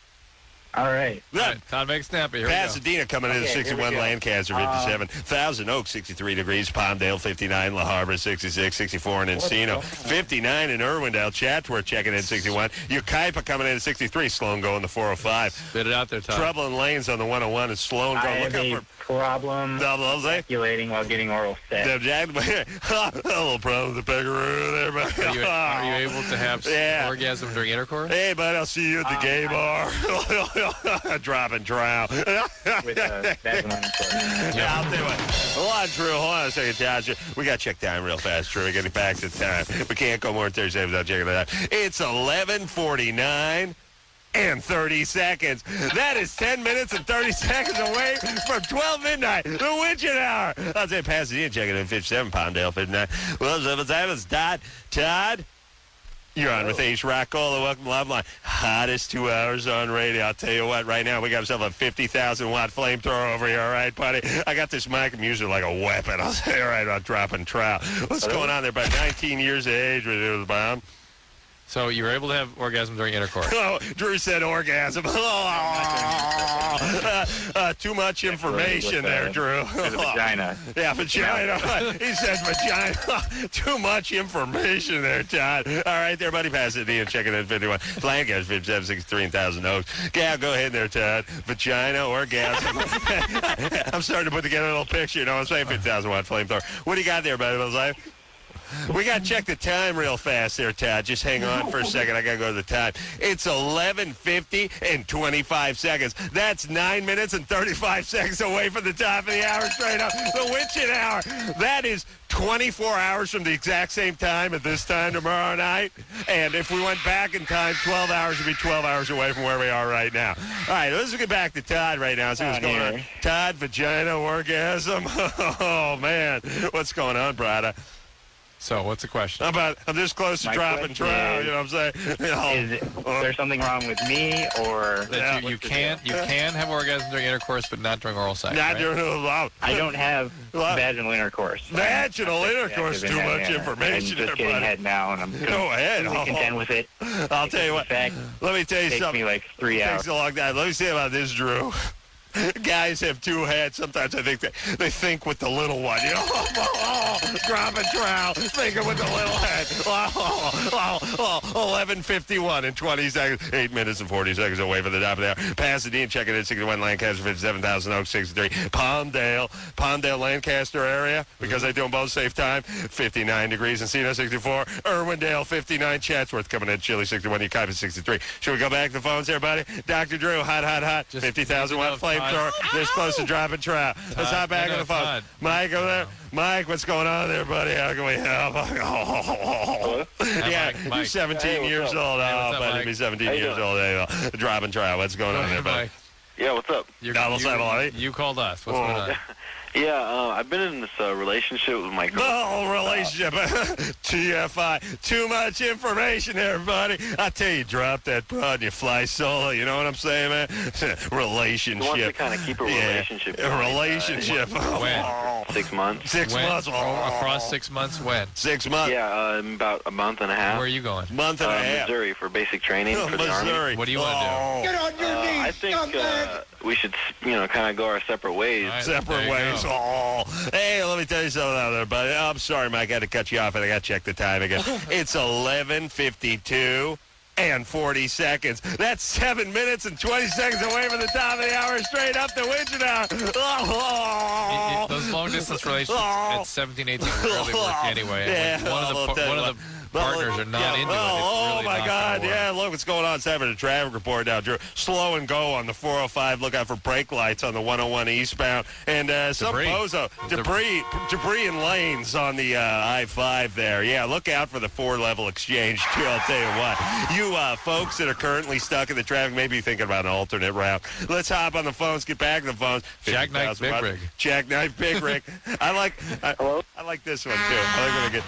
All right. Todd, make it snappy. Here Pasadena coming in at 61, Lancaster 57, Thousand Oaks 63 degrees, Palmdale 59, La Habra 66, 64 in Encino, 59 in Irwindale, Chatsworth checking in 61, Yucaipa coming in at 63, Sloan going the 405. Spit it out there, Todd. Trouble in lanes on the 101 is Sloan going. Look out for problem ejaculating while getting oral sex. A little problem with the peckaroo there, buddy. Are you able to have orgasm during intercourse? Hey, buddy, I'll see you at the gay bar. Dropping trowel. With vaginal intercourse. Yeah, I'll tell you what. Hold on, Drew. Hold on a second, Tasha. We got to check time real fast, Drew. We're getting back to time. We can't go more than 30 seconds without checking that out. It's 11:49 and 30 seconds. That is 10 minutes and 30 seconds away from 12 midnight, the witching hour. I'll say Pasadena checking in 57, Palmdale 59. Well, it's Todd. You're on with Ace Rockola. Welcome to Loveline. Hottest 2 hours on radio. I'll tell you what, right now, we got ourselves a 50,000-watt flamethrower over here, all right, buddy? I got this mic. I'm using it like a weapon. I'll say, all right, I'm dropping trout. What's going on there? About 19 years of age with the bomb. So you were able to have orgasm during intercourse. Oh, Drew said orgasm. Too much information there, Drew. Vagina. Yeah, vagina. He said vagina. Too much information there, Todd. All right there, buddy. Pasadena checking in 51. Lancaster 57, 63, and Thousand Oaks. Yeah, go ahead there, Todd. Vagina, orgasm. I'm starting to put together a little picture. You know what I'm saying? 50,000-watt flamethrower. What do you got there, buddy? We got to check the time real fast there, Todd. Just hang on for a second. I got to go to the time. It's 11:50 and 25 seconds. That's 9 minutes and 35 seconds away from the top of the hour straight up. The witching hour. That is 24 hours from the exact same time at this time tomorrow night. And if we went back in time, 12 hours would be 12 hours away from where we are right now. All right, let's get back to Todd right now. See what's going on. Todd, vagina, orgasm. Oh, man. What's going on, Brada? So, what's the question? I'm this close to dropping trout, you know what I'm saying? Is there something wrong with me, or that you can have orgasm during intercourse, but not during oral sex? Not during I don't have vaginal intercourse. Vaginal intercourse, too much information. I'm just getting head now, and I'm go ahead. content with it. I'll tell you what. Let me tell you something. Takes me like 3 hours. Takes a long time. Let me say about this, Drew. Guys have two heads. Sometimes I think they think with the little one. You know, dropping trout, thinking with the little head. 11:51 in 20 seconds. 8 minutes and 40 seconds away from the top of the hour. Pasadena checking in 61, Lancaster 57, Thousand Oaks 63, Palmdale, Lancaster area because they do them both safe time. 59 degrees, Encino 64, Irwindale 59, Chatsworth coming in chilly 61, Yucaipa 63. Should we go back to the phones there, buddy? Dr. Drew, hot. 50,000 watt flame. This close to dropping trout. Let's hop back on the phone. Mike over there. Mike, what's going on there, buddy? How can we help? Yeah, Mike. You're 17 years old. Oh, buddy, be 17 years old. Dropping trout. What's going on there, buddy? Yeah, what's up? You called us. What's going on? Yeah, I've been in this relationship with my girl. Oh, relationship. TFI. Too much information there, buddy. I tell you, drop that pod and you fly solo. You know what I'm saying, man? Relationship. He wants to kind of keep a relationship. A relationship. When? 6 months. 6 months. Across 6 months, when? 6 months. Yeah, about a month and a half. Where are you going? Month and a half. Missouri for basic training for the Army. What do you want to do? Get on your knees. I think we should, kind of go our separate ways. Right, separate ways. Oh. Hey, let me tell you something out there, buddy. I'm sorry, Mike. I had to cut you off, and I got to check the time again. It's 11:52 and 40 seconds. That's 7 minutes and 20 seconds away from the top of the hour, straight up to Wichita. Those long-distance relationships at 17, 18 rarely work anyway. Yeah, One of the partners are not into it. Oh, Really my not God. gonna work. Yeah, look what's going on. 7 a traffic report now, Drew. Slow and go on the 405. Look out for brake lights on the 101 eastbound. And some bozo. Debris in lanes on the I-5 there. Yeah, look out for the 4-level exchange, too. I'll tell you what. You folks that are currently stuck in the traffic, maybe you're thinking about an alternate route. Let's hop on the phones, get back to the phones. Jackknife Big Rig. Jackknife Big Rig. I like this one, too. I like when they get...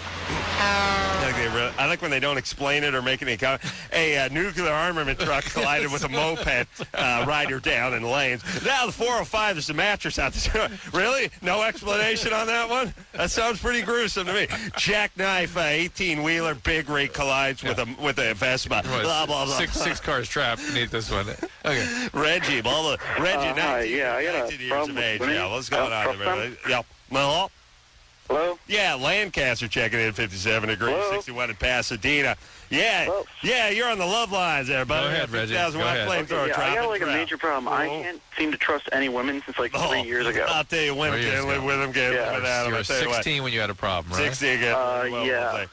I like when they don't explain it or make any comment. A nuclear armament truck collided with a moped rider down in lanes. Now the 405, there's a mattress out there. Really? No explanation on that one? That sounds pretty gruesome to me. Jackknife 18-wheeler Big Rig collides with a Vespa. Blah, blah, blah. Six cars trapped beneath this one. Okay. Reggie, 19 years of age. Yeah, what's going on there? Yeah. Well, hello? Yeah, Lancaster checking in 57 degrees, hello? 61 in Pasadena. Yeah, hello? Yeah, you're on the love lines there, buddy. Go ahead, Reggie. 50,000-watt flamethrower. Okay, I got like a major problem. I can't seem to trust any women since like 3 years ago. I'll tell you, women can't live with them, can't live without them. You were 16 when you had a problem, right? 16 again. Yeah.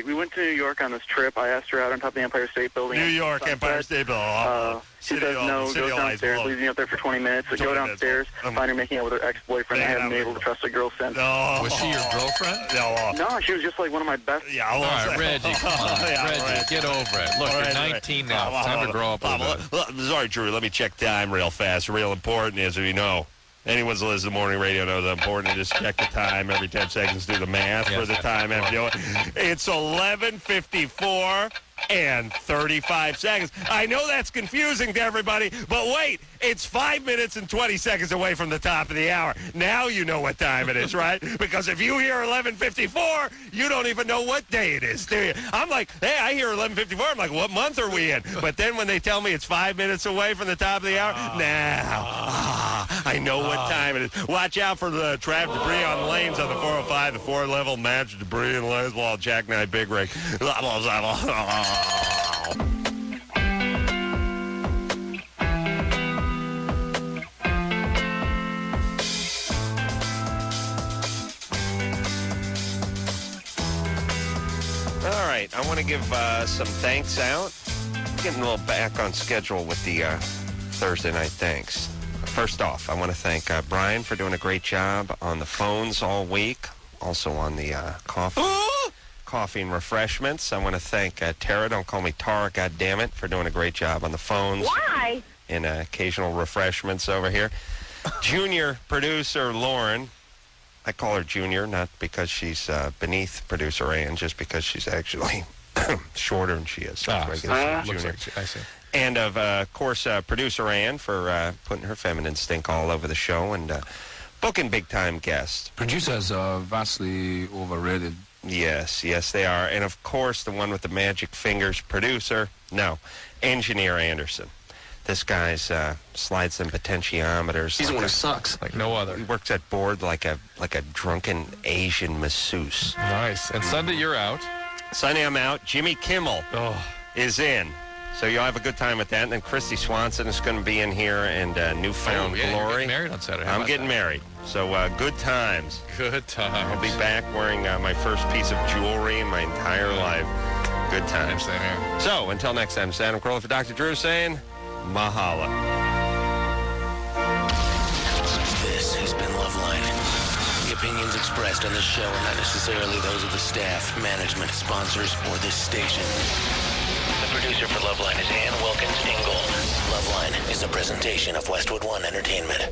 We went to New York on this trip. I asked her out on top of the Empire State Building. New York, Empire State Building. She says no, goes downstairs, leaves me up there for 20 minutes. I go downstairs, find her making out with her ex-boyfriend. I haven't been able to trust a girl since. Was she your girlfriend? No, she was just like one of my best. Yeah, all right, Reggie, come on. Reggie, get over it. Look, you're 19 now. It's time to grow up a little bit. Sorry, Drew, let me check time real fast. Real important is, if you know, anyone's listening to morning radio knows how important it is. Check the time every 10 seconds. Do the math for the time. It's 11:54 and 35 seconds. I know that's confusing to everybody, but wait, it's 5 minutes and 20 seconds away from the top of the hour. Now you know what time it is, right? Because if you hear 11:54, you don't even know what day it is, do you? I'm like, hey, I hear 11:54. I'm like, what month are we in? But then when they tell me it's 5 minutes away from the top of the hour, I know what time it is. Watch out for the traffic debris on lanes on the 405, the 4-level match debris and lanes. Well, Jackknife Big Rig. All right, I want to give some thanks out. Getting a little back on schedule with the Thursday night thanks. First off, I want to thank Brian for doing a great job on the phones all week. Also on the coffee and refreshments. I want to thank Tara, don't call me Tara, goddammit, for doing a great job on the phones. Why? And occasional refreshments over here. Junior producer Lauren. I call her Junior, not because she's beneath producer Ann, just because she's actually shorter than she is. So I guess Junior. I see. And, of course, producer Ann for putting her feminine stink all over the show and booking big-time guests. Producers are vastly overrated. Yes, they are. And, of course, the one with the magic fingers, producer, no, Engineer Anderson. This guy's slides them potentiometers. He's the one who sucks. Like no other. He works at board like a drunken Asian masseuse. Nice. And Sunday, you're out. Sunday, I'm out. Jimmy Kimmel is in. So you'll have a good time with that. And then Christy Swanson is going to be in here and Newfound Glory. You're getting married on Saturday. I'm getting married. So good times. Good times. I'll be back wearing my first piece of jewelry in my entire life. Good times. Same here. So until next time, it's Adam Carolla for Dr. Drew saying, Mahala. This has been Loveline. The opinions expressed on this show are not necessarily those of the staff, management, sponsors, or this station. The producer for Loveline is Ann Wilkins Ingold. Loveline is a presentation of Westwood One Entertainment.